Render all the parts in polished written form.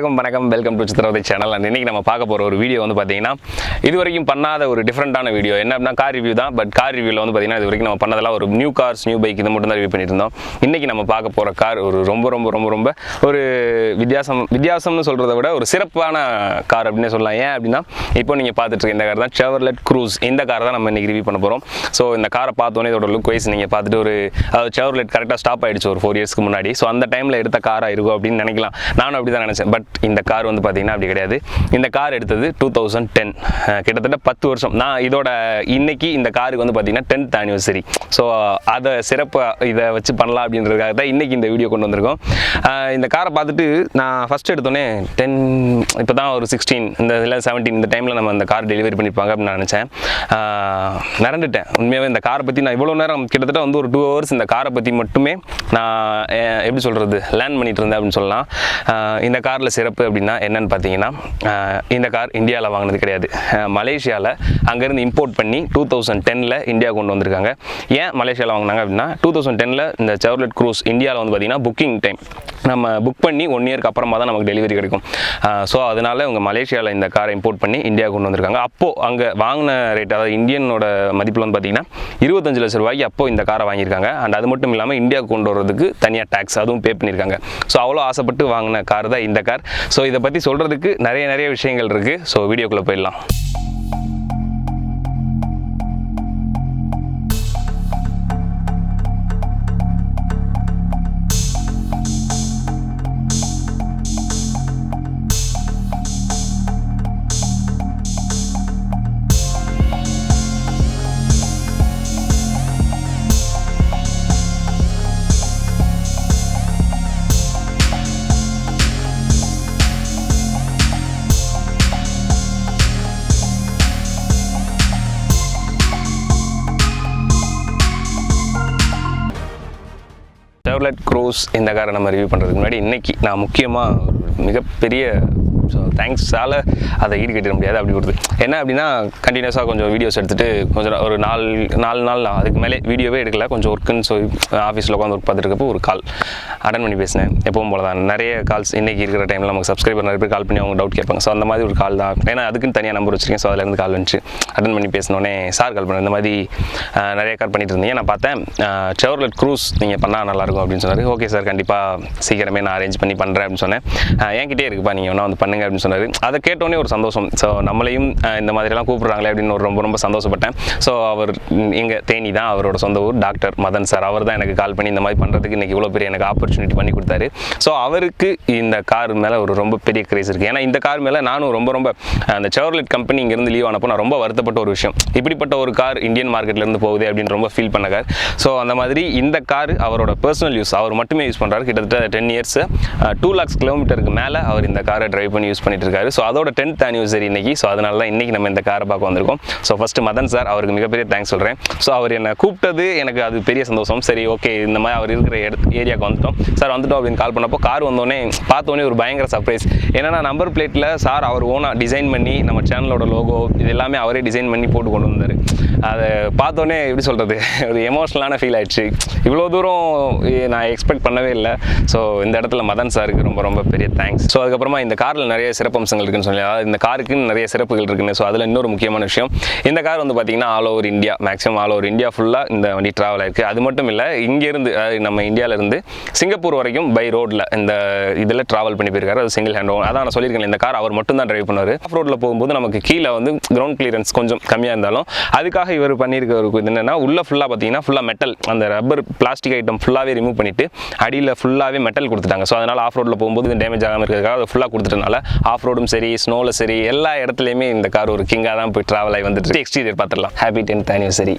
எல்லாருக்கும் வணக்கம். Welcome to சித்திரவதை சேனல். அண்ட் இன்னைக்கு நம்ம பார்க்க போகிற ஒரு வீடியோ வந்து பார்த்தீங்கன்னா இது வரைக்கும் பண்ணாத ஒரு டிஃப்ரெண்டான வீடியோ. என்ன அப்படின்னா கார் ரிவ்யூ தான். பட் கார் ரிவ்யூவில் வந்து பார்த்தீங்கன்னா இது வரைக்கும் நம்ம பண்ணதெல்லாம் ஒரு நியூ கார்ஸ், நியூ பைக் இது மட்டும் தான் ரிவ்யூ பண்ணிட்டு இருந்தோம். இன்றைக்கி நம்ம பார்க்க போகிற கார் ஒரு ரொம்ப ஒரு வித்தியாசம்னு சொல்கிறத விட ஒரு சிறப்பான கார் அப்படின்னு சொல்லலாம். ஏன் அப்படின்னா இப்போ நீங்கள் பார்த்துட்டு இருக்க இந்த கார் தான் செவர்லெட் க்ரூஸ். இந்த கார் தான் நம்ம இன்றைக்கி ரிவ்யூ பண்ண போகிறோம். ஸோ இந்த காரை பார்த்தோன்னே இதோட லுக் வைஸ் நீங்கள் பார்த்துட்டு அதாவது செவர்லெட் கரெக்டாக ஸ்டாப் ஆகிடுச்சு ஒரு 4 இயர்ஸ்க்கு முன்னாடி. ஸோ அந்த டைமில் எடுத்த காராக இருக்கும் அப்படின்னு நினைக்கலாம். நானும் அப்படி தான் நினச்சேன். பட் இந்த கார் வந்து பார்த்தீங்கன்னா அப்படி கிடையாது. இந்த கார் எடுத்தது 2010, கிட்டத்தட்ட 10 வருஷம். நான் இதோட இன்னைக்கு இந்த காருக்கு வந்து பார்த்தீங்கன்னா 10th anniversary. ஸோ அதை சிறப்பாக இதை வச்சு பண்ணலாம் அப்படின்றதுக்காக தான் இன்றைக்கி இந்த வீடியோ கொண்டு வந்திருக்கோம். இந்த காரை பார்த்துட்டு நான் ஃபஸ்ட் எடுத்தோன்னே 10 இப்போ தான் ஒரு 16 இந்த இல்லை 17 இந்த டைமில் நம்ம இந்த கார் டெலிவரி பண்ணியிருப்பாங்க அப்படின்னு நான் நினச்சேன். நிறந்துட்டேன் உண்மையாகவே. இந்த காரை பற்றி நான் இவ்வளோ நேரம் கிட்டத்தட்ட வந்து ஒரு 2 hours இந்த காரை பற்றி மட்டுமே நான் எப்படி சொல்கிறது லேர்ன் பண்ணிட்டு இருந்தேன் அப்படின்னு சொல்லலாம். இந்த காரில் சிறப்பு அப்படின்னா என்னன்னு பார்த்தீங்கன்னா, இந்த கார் இந்தியாவில் வாங்கினது கிடையாது. மலேசியாவில் அங்கேருந்து இம்போர்ட் பண்ணி 2010 இந்தியா கொண்டு வந்திருக்காங்க. ஏன் மலேசியாவில் வாங்கினாங்க அப்படின்னா 2010 இந்த செவர்லெட் க்ரூஸ் இந்தியாவில் வந்து பார்த்தீங்கன்னா புக்கிங் டைம் நம்ம புக் பண்ணி 1 yearக்கு அப்புறமா தான் நமக்கு டெலிவரி கிடைக்கும். ஸோ அதனால் இவங்க மலேசியாவில் இந்த காரை இம்போர்ட் பண்ணி இந்தியா கொண்டு வந்திருக்காங்க. அப்போது அங்கே வாங்கின ரேட், அதாவது இந்தியனோட மதிப்பில் வந்து பார்த்தீங்கன்னா 25 லட்சம் ரூபாய்க்கு அப்போது இந்த காரை வாங்கியிருக்காங்க. அண்ட் அது மட்டும் இல்லாமல் இந்தியாவுக்கு கொண்டு வரதுக்கு தனியாக டேக்ஸ் அதுவும் பே பண்ணியிருக்காங்க. ஸோ அவ்வளோ ஆசைப்பட்டு வாங்கின கார் தான் இந்த கார். ஸோ இதை பற்றி சொல்கிறதுக்கு நிறைய விஷயங்கள் இருக்குது. ஸோ வீடியோக்குள்ளே போயிடலாம். செவர்லெட் க்ரூஸ் இந்த காரை நம்ம ரிவ்யூ பண்ணுறதுக்கு முன்னாடி இன்றைக்கி நான் முக்கியமாக மிகப்பெரிய தேங்க்ஸால் அதை ஈடுகட்டிட முடியாது. அப்படி கொடுத்து என்ன அப்படின்னா கண்டினியூஸாக கொஞ்சம் வீடியோஸ் எடுத்துகிட்டு கொஞ்சம் ஒரு நாலு நாள் அதுக்கு மேலே வீடியோவே எடுக்கல. கொஞ்சம் ஒர்க்குன்னு சொல்லி ஆஃபீஸில் உட்காந்து ஒர்க் பார்த்துருக்கப்போ ஒரு கால் அட்டன் பண்ணி பேசினேன். எப்பவும் போல தான் நிறைய கால்ஸ் இன்றைக்கி இருக்கிற டைமில் நமக்கு சப்ஸ்கிரைபர் நிறைய பேர் கால் பண்ணி அவங்க டவுட் கேட்பாங்க. ஸோ அந்த மாதிரி ஒரு கால் தான். ஏன்னா அதுக்குன்னு தனியாக நம்பர் வச்சுருக்கேன். ஸோ அதிலேருந்து கால் வந்துச்சு. அட்டன் பண்ணி பேசினோடனே சார் கால் பண்ணேன். இந்த மாதிரி நிறைய கால் பண்ணிட்டு இருந்தீங்க, நான் பார்த்தேன் செவர்லெட் க்ரூஸ் நீங்கள் பண்ணால் நல்லாயிருக்கும் அப்படின்னு சொன்னார். ஓகே சார், கண்டிப்பாக சீக்கிரமே நான் அரேஞ்ச் பண்ணி பண்ணுறேன் அப்படின்னு சொன்னேன். என்கிட்டே இருக்குப்பா, நீங்கள் வேணா வந்து பண்ணுங்க அப்படின்னு சொன்னார். அதை கேட்டோன்னே ஒரு சந்தோஷம். ஸோ நம்மளையும் இந்த மாதிரிலாம் கூப்பிட்றாங்களே அப்படின்னு ஒரு ரொம்ப சந்தோஷப்பட்டேன். ஸோ அவர் எங்கள் தேனி தான் அவரோட சொந்த ஊர். டாக்டர் மதன் சார் அவர் தான் எனக்கு கால் பண்ணி இந்த மாதிரி பண்ணுறதுக்கு இன்றைக்கி இவ்வளோ பெரிய எனக்கு ஆப்பர்ச்சுனிட்டி பண்ணி கொடுத்தாரு. ஸோ அவருக்கு இந்த கார் மேலே ஒரு ரொம்ப பெரிய கிரேஸ் இருக்குது. ஏன்னா இந்த கார் மேலே நானும் ரொம்ப அந்த செவர்லெட் கம்பெனி இங்கேருந்து லீவ் ஆனப்போ நான் ரொம்ப வருத்தப்பட்ட ஒரு விஷயம். இப்படிப்பட்ட ஒரு கார் இந்தியன் மார்க்கெட்லேருந்து போகுது அப்படின்னு ரொம்ப ஃபீல் பண்ண கார். ஸோ அந்த மாதிரி இந்த கார் அவரோட பர்சனல் யூஸ் அவர் மட்டுமே யூஸ் பண்ணுறாரு. கிட்டத்தட்ட 10 years 2 lakhs கிலோமீட்டருக்கு மேலே அவர் இந்த காரை டிரைவ் பண்ணி யூஸ் பண்ணிட்டு இருக்காரு. ஸோ அதோட 10th anniversary இன்னைக்கு. ஸோ அதனால தான் இன்றைக்கி நம்ம இந்த காரை பார்க்க வந்திருக்கோம். ஸோ ஃபஸ்ட்டு மதன் சார் அவருக்கு மிகப்பெரிய தேங்க்ஸ் சொல்கிறேன். ஸோ அவர் என்னை கூப்பிட்டது எனக்கு அது பெரிய சந்தோஷம். சரி ஓகே, இந்த மாதிரி அவர் இருக்கிற ஏரியாவுக்கு வந்துட்டோம் அப்படின்னு கால் பண்ணப்போ கார் வந்தோடனே பார்த்தோன்னே ஒரு பயங்கர சர்ப்ரைஸ். ஏன்னா நம்பர் பிளேட்டில் சார் அவர் ஓனாக டிசைன் பண்ணி நம்ம சேனலோட லோகோ இது எல்லாமே அவரே டிசைன் பண்ணி போட்டு கொண்டு வந்தார். அதை பார்த்தோன்னே எப்படி சொல்கிறது ஒரு எமோஷ்னலான ஃபீல் ஆயிடுச்சு. இவ்வளோ தூரம் நான் எக்ஸ்பெக்ட் பண்ணவே இல்லை. ஸோ இந்த இடத்துல மதன் சாருக்கு ரொம்ப பெரிய தேங்க்ஸ். ஸோ அதுக்கப்புறமா இந்த காரில் நிறைய சிறப்பம்சங்கள் இருக்குன்னு சொல்லி, அதாவது இந்த காருக்குன்னு நிறைய சிறப்புகள் இருக்குன்னு. ஸோ அதில் இன்னொரு முக்கியமான விஷயம், இந்த கார் வந்து பார்த்தீங்கன்னா all over India, maximum all over India ஃபுல்லாக இந்த வண்டி ட்ராவல் ஆயிருக்கு. அது மட்டும் இல்லை, இங்கேருந்து நம்ம இந்தியாவிலேருந்து சிங்கப்பூர் வரைக்கும் பை ரோடில் இந்த இதில் ட்ராவல் பண்ணி போயிருக்காரு. அது சிங்கிள் ஹேண்ட் ஓன். அதான் நான் சொல்லியிருக்கேன், இந்த கார் அவர் மட்டும் தான் டிரைவ் பண்ணுவார். ஆஃப் ரோடில் போகும்போது நமக்கு கீழே வந்து கிரவுண்ட் கிளியரன்ஸ் கொஞ்சம் கம்மியாக இருந்தாலும் அதுக்காக இவர் பண்ணியிருக்க ஒரு இது என்னென்னா உள்ள ஃபுல்லாக பார்த்தீங்கன்னா ஃபுல்லாக மெட்டல், அந்த ரப்பர் பிளாஸ்டிக் ஐட்டம் ஃபுல்லாகவே ரிமூவ் பண்ணிவிட்டு அடியில் ஃபுல்லாகவே மெட்டல் கொடுத்துட்டாங்க. ஸோ அதனால் ஆஃப் ரோடில் போகும்போது இது டேமேஜ் ஆகாமல் இருக்கிறதுக்காக அதை ஃபுல்லாக கொடுத்துட்டனால ஆஃப் ரோடும் சரி ஸ்னோவில் சரி எல்லா இடத்துலையுமே இந்த கார் ஒரு கிங்காக தான் போய் ட்ராவல் ஆகி வந்துட்டு. எக்ஸ்டீரியர் பார்த்துடலாம். Happy 10th anniversary.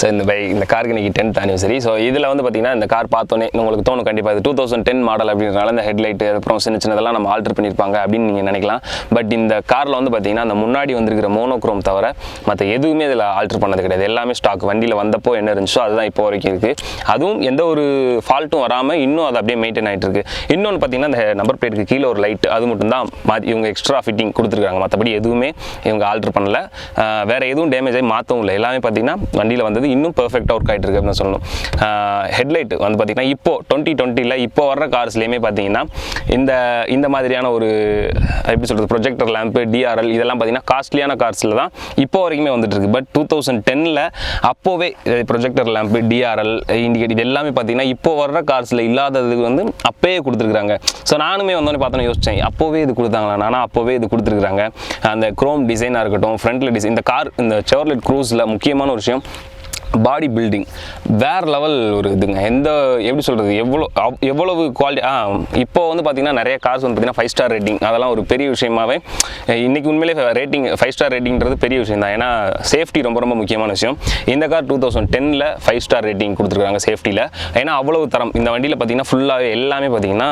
ஸோ இந்த காருக்கு இன்னைக்கு 10th anniversary. ஸோ இதில் வந்து பார்த்தீங்கன்னா இந்த கார் பார்த்தோன்னே உங்களுக்கு தோணும் கண்டிப்பாக இது 2010 மாடல் அப்படின்றனால இந்த ஹெட்லைட்டு அப்புறம் சின்னதெல்லாம் நம்ம ஆல்டர் பண்ணியிருப்பாங்க அப்படின்னு நீங்கள் நினைக்கலாம். பட் இந்த காரில் வந்து பார்த்தீங்கன்னா அந்த முன்னாடி வந்துருக்கிற மோனோக்ரோம் தவிர மற்ற எதுவுமே இதில் ஆல்டர் பண்ணது கிடையாது. எல்லாமே ஸ்டாக். வண்டியில் வந்தப்போ என்ன இருந்துச்சோ அதுதான் இப்போ வரைக்கும் இருக்குது. அதுவும் எந்த ஒரு ஃபால்ட்டும் வராமல் இன்னும் அது அப்படியே மெயின்டைன் ஆகிட்டு இருக்கு. இன்னொன்று பார்த்தீங்கன்னா இந்த நம்பர் பிளேட்டுக்கு கீழே ஒரு லைட் அது மட்டும் தான் இவங்க எக்ஸ்ட்ரா ஃபிட்டிங் கொடுத்துருக்காங்க. மற்றபடி எதுவுமே இவங்க ஆல்ட்ரு பண்ணல. வேறு எதுவும் டேமேஜ் ஆகி மாற்றவும் இல்லை. எல்லாமே பார்த்தீங்கன்னா வண்டியில் வந்தது இன்னும் பெர்ஃபெக்டாக ஒர்க் ஆகிட்டு இருக்கு அப்படின்னு சொல்லணும். ஹெட்லைட் வந்து பார்த்தீங்கன்னா இப்போ 2020 இப்போ வர்ற கார்ஸ்லேயுமே பார்த்தீங்கன்னா இந்த மாதிரியான ஒரு எப்படி சொல்கிறது ப்ரொஜெக்டர் லேம்ப்பு, டிஆர்எல் இதெல்லாம் பார்த்தீங்கன்னா காஸ்ட்லியான கார்ஸில் தான் இப்போ வரைக்குமே வந்துட்டு இருக்கு. பட் 2010 அப்போவே ப்ரொஜெக்டர் லேம்ப்பு, டிஆர்எல், இண்டிகேட் இது எல்லாமே பார்த்தீங்கன்னா இப்போ வர்ற கார்ஸில் இல்லாததுக்கு வந்து அப்போயே கொடுத்துருக்காங்க. ஸோ நானுமே வந்தோடனே பார்த்தோன்னு யோசித்தேன், அப்போவே இது கொடுத்தாங்களா? ஆனால் அப்போவே இது கொடுத்துருக்காங்க. அந்த குரோம் டிசைனாக இருக்கட்டும், ஃப்ரண்ட்டில் டிசைன், இந்த செவர்லெட் க்ரூஸில் முக்கியமான ஒரு விஷயம் பாடி பில்டிங் வேறு லெவல் ஒரு இதுங்க. எப்படி சொல்கிறது, எவ்வளவு குவாலிட்டி. இப்போ வந்து பார்த்திங்கன்னா நிறைய கார்ஸ் வந்து பார்த்திங்கன்னா 5 ஸ்டார் ரேட்டிங், அதெல்லாம் ஒரு பெரிய விஷயமாகவே இன்றைக்கி உண்மையிலே ரேட்டிங் 5 ஸ்டார் ரேட்டிங்கிறது பெரிய விஷயம் தான். ஏன்னா சேஃப்டி ரொம்ப ரொம்ப முக்கியமான விஷயம். இந்த கார் 2010 5 ஸ்டார் ரேட்டிங் கொடுத்துருக்காங்க சேஃப்டியில். ஏன்னா அவ்வளவு தரம். இந்த வண்டியில் பார்த்திங்கன்னா ஃபுல்லாகவே எல்லாமே பார்த்திங்கன்னா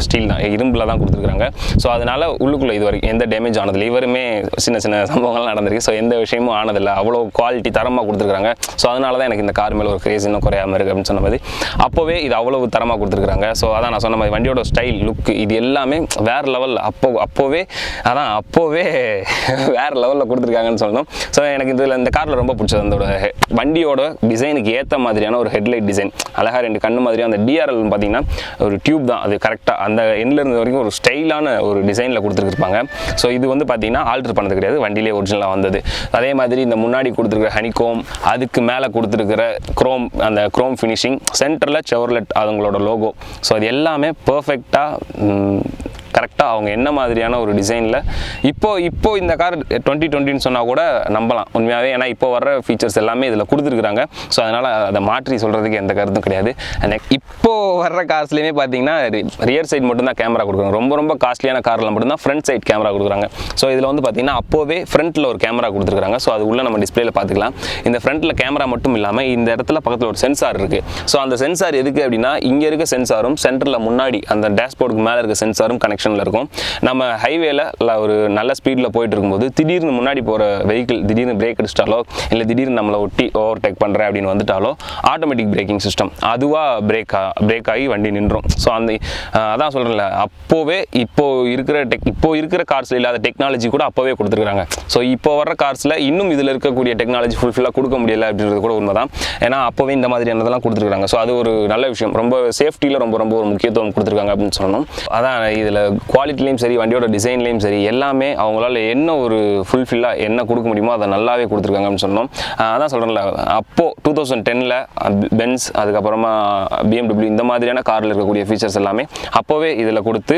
ஸ்டீல் தான், இரும்பில் தான் கொடுத்துருக்காங்க. ஸோ அதனால் உள்ளுக்குள்ளே இது வரைக்கும் எந்த டேமேஜ் ஆனதில்லை. இவருமே சின்ன சின்ன சம்பவங்கள்லாம் நடந்திருக்கு. ஸோ எந்த விஷயமும் ஆனதில்லை. அவ்வளோ குவாலிட்டி தரமாக கொடுத்துருக்காங்க. ஸோ அதனால தான் எனக்கு இந்த கார் மேலே ஒரு கிரேஸ் இன்னும் குறையாமல் இருக்குது அப்படின்னு சொன்ன மாதிரி அப்போவே இது அவ்வளவு தரமாக கொடுத்துருக்காங்க. ஸோ அதான் நான் சொன்ன மாதிரி வண்டியோட ஸ்டைல், லுக் இது எல்லாமே வேறு லெவலில் அப்போவே வேறு லெவலில் கொடுத்துருக்காங்கன்னு சொல்லணும். ஸோ எனக்கு இந்த காரில் ரொம்ப பிடிச்சது அந்த வண்டியோட டிசைனுக்கு ஏற்ற மாதிரியான ஒரு ஹெட்லைட் டிசைன். அழகாக 2 கண்ணு மாதிரியும் அந்த டிஆர்எல் பார்த்தீங்கன்னா ஒரு டியூப் தான், அது கரெக்டாக அந்த எண்ணில் இருந்த வரைக்கும் ஒரு ஸ்டைலான ஒரு டிசைனில் கொடுத்துருப்பாங்க. ஸோ இது வந்து பார்த்தீங்கன்னா ஆல்ட்ரு பண்ணது கிடையாது, வண்டியிலே ஒரிஜினலாக வந்தது. அதே மாதிரி இந்த முன்னாடி கொடுத்துருக்கிற ஹனிகோம், அதுக்கு மேலே கொடுத்துருக்கிற அந்த குரோம் ஃபினிஷிங், சென்டரில் செவர்லெட் அவங்களோட லோகோ. ஸோ அது எல்லாமே பர்ஃபெக்டாக கரெக்டாக அவங்க என்ன மாதிரியான ஒரு டிசைனில் இப்போ இந்த கார் 2020 சொன்னால் கூட நம்பலாம் உண்மையாகவே. ஏன்னா இப்போ வர்ற ஃபீச்சர்ஸ் எல்லாமே இதில் கொடுத்துருக்குறாங்க. ஸோ அதனால் அதை மாற்றி சொல்கிறதுக்கு எந்த கருத்தும் கிடையாது. இப்போது வர்ற கார்ஸ்லேயுமே பார்த்தீங்கன்னா ரியர் சைடு மட்டும்தான் கேமரா கொடுக்குறாங்க. ரொம்ப ரொம்ப காஸ்ட்லியான காரில் மட்டும்தான் ஃப்ரண்ட் சைட் கேமரா கொடுக்குறாங்க. ஸோ இதில் வந்து பார்த்தீங்கன்னா அப்போவே ஃப்ரண்ட்டில் ஒரு கேமரா கொடுத்துருக்காங்க. ஸோ அது உள்ள நம்ம டிஸ்பிளேல பார்த்துக்கலாம். இந்த ஃப்ரண்ட்டில் கேமரா மட்டும் இல்லாமல் இந்த இடத்துல பக்கத்தில் ஒரு சென்சார் இருக்குது. ஸோ அந்த சென்சார் எதுக்கு அப்படின்னா, இங்கே இருக்க சென்சாரும் சென்டரில் முன்னாடி அந்த டேஷ்போர்டுக்கு மேலே இருக்க சென்சாரும் கனெக்ஷனில் இருக்கும். நம்ம ஹைவேல ஒரு நல்ல ஸ்பீடில் போயிட்டு இருக்கும்போது திடீர்னு முன்னாடி போகிற வெஹிக்கிள் திடீர்னு பிரேக் அடிச்சிட்டாலோ இல்லை திடீர்னு நம்மளை ஒட்டி ஓவர்டேக் பண்ணுறேன் அப்படின்னு வந்துட்டாலோ ஆட்டோமேட்டிக் பிரேக்கிங் சிஸ்டம் அதுவாக பிரேக் ஆகி வண்டி நின்றோம். ஸோ அதான் சொல்கிறேன்ல, அப்போவே இப்போ இருக்கிற கார்ஸில் இல்லாத டெக்னாலஜி கூட அப்போவே கொடுத்துருக்காங்க. ஸோ இப்போ வர்ற கார்ஸில் இன்னும் இதில் இருக்கக்கூடிய டெக்னாலஜி ஃபுல்ஃபில்லாக கொடுக்க முடியலை அப்படின்றது கூட உண்மை தான். ஏன்னா அப்போவே இந்த மாதிரியானதெல்லாம் கொடுத்துருக்காங்க. ஸோ அது ஒரு நல்ல விஷயம். ரொம்ப சேஃப்டியில் ரொம்ப ரொம்ப ஒரு முக்கியத்துவம் கொடுத்துருக்காங்க அப்படின்னு சொல்லணும். அதான் இதில் குவாலிட்டிலையும் சரி, வண்டியோட டிசைன்லையும் சரி, எல்லாமே அவங்களால என்ன ஒரு ஃபுல்ஃபில்லாக என்ன கொடுக்க முடியுமோ அதை நல்லாவே கொடுத்துருக்காங்க அப்படின்னு சொன்னோம். அதான் சொல்கிறேன்ல, அப்போது 2010 பென்ஸ், அதுக்கப்புறமா BMW இந்த மாதிரியான காரில் இருக்கக்கூடிய ஃபீச்சர்ஸ் எல்லாமே அப்போவே இதில் கொடுத்து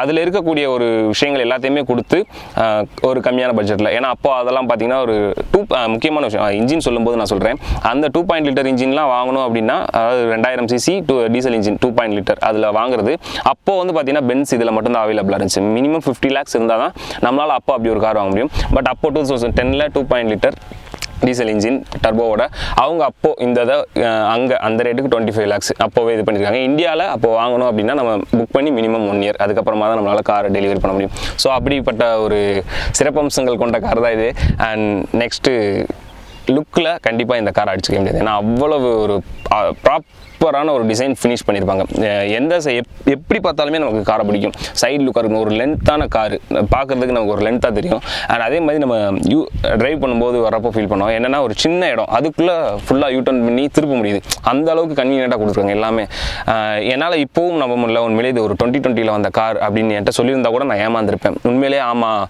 அதில் இருக்கக்கூடிய ஒரு விஷயங்கள் எல்லாத்தையுமே கொடுத்து ஒரு கம்மியான பட்ஜெட்டில். ஏன்னா அப்போ அதெல்லாம் பார்த்தீங்கன்னா ஒரு முக்கியமான விஷயம் இன்ஜின் சொல்லும்போது நான் சொல்கிறேன், அந்த 2.0 லிட்டர் இன்ஜின்லாம் வாங்கணும் அப்படின்னா, அதாவது 2000 cc டீசல் இன்ஜின் 2.0 லிட்டர் அதில் வாங்குறது அப்போது வந்து பார்த்தீங்கன்னா பென்ஸ் இதில் மட்டும்தான் அவைலபிளாக இருந்துச்சு. மினிமம் 50 lakhs இருந்தால் தான் நம்மளால் அப்போ அப்படி ஒரு கார் வாங்க முடியும். பட் அப்போ 2010 2.0 லிட்டர் டீசல் இன்ஜின் டர்போவோட அவங்க அப்போது அங்கே அந்த ரேட்டுக்கு 25 lakhs அப்போவே இது பண்ணியிருக்காங்க. இந்தியாவில் அப்போ வாங்கணும் அப்படின்னா நம்ம புக் பண்ணி மினிமம் 1 year அதுக்கப்புறமா தான் நம்மளால் காரை டெலிவரி பண்ண முடியும். ஸோ அப்படிப்பட்ட ஒரு சிறப்பம்சங்கள் கொண்ட கார் தான் இது. அண்ட் நெக்ஸ்ட்டு லுக்கில் கண்டிப்பாக இந்த காரை அடிச்சுக்க முடியாது. ஏன்னா அவ்வளவு ஒரு ப்ராப்பரான ஒரு டிசைன் ஃபினிஷ் பண்ணியிருப்பாங்க. எப்படி பார்த்தாலுமே நமக்கு காரை பிடிக்கும். சைடு லுக்காக இருக்கும், ஒரு லென்த்தான காரு பார்க்குறதுக்கு நமக்கு ஒரு லென்த்தாக தெரியும். அண்ட் அதே மாதிரி நம்ம ட்ரைவ் பண்ணும்போது வரப்போ ஃபீல் பண்ணுவோம். என்னென்னா ஒரு சின்ன இடம் அதுக்குள்ளே ஃபுல்லாக யூட்டர்ன் பண்ணி திருப்ப முடியுது. அந்த அளவுக்கு கன்வீனியண்ட்டாக கொடுத்துருக்காங்க எல்லாமே. என்னால் இப்போவும் நம்ப முடியல, உண்மையிலே இது ஒரு 2020 வந்த கார் அப்படின்னு என்கிட்ட சொல்லியிருந்தா கூட நான் ஏமாந்துருப்பேன். உண்மையிலே ஆமாம்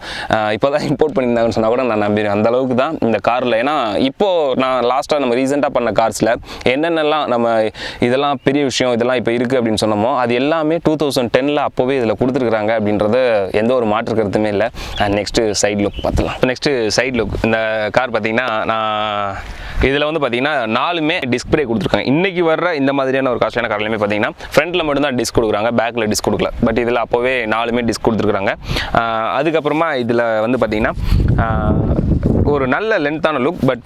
இப்போ தான் இம்போர்ட் பண்ணியிருந்தாங்கன்னு சொன்னால் கூட நான் நம்பிடுவேன். அந்த அளவுக்கு தான் இந்த காரில். ஏன்னா இப்போது நான் லாஸ்ட்டாக நம்ம ரீசெண்டாக பண்ண கார்ஸில் என்னென்னலாம் நம்ம இதெல்லாம் பெரிய விஷயம் இதெல்லாம் இப்போ இருக்குது அப்படின்னு சொன்னோமோ அது எல்லாமே 2010 அப்போவே இதில் கொடுத்துருக்குறாங்க அப்படின்றது எந்த ஒரு மாற்று கருத்துமே இல்லை. அண்ட் நெக்ஸ்ட்டு சைட் லுக் பார்த்துலாம். Next side look. இந்த கார் பார்த்தீங்கன்னா நான் இதில் வந்து பார்த்தீங்கன்னா 4மே டிஸ்க் பிரேக் கொடுத்துருக்காங்க. இன்றைக்கி வர்ற இந்த மாதிரியான ஒரு காஸ்ட்லியான கார்லையுமே பார்த்தீங்கன்னா ஃப்ரண்ட்டில் மட்டும்தான் டிஸ்க் கொடுக்குறாங்க, பேக்கில் டிஸ்க் கொடுக்கல. பட் இதில் அப்போவே 4மே டிஸ்க் கொடுத்துருக்குறாங்க. அதுக்கப்புறமா இதில் வந்து பார்த்தீங்கன்னா ஒரு நல்ல லென்த்தான லுக். பட்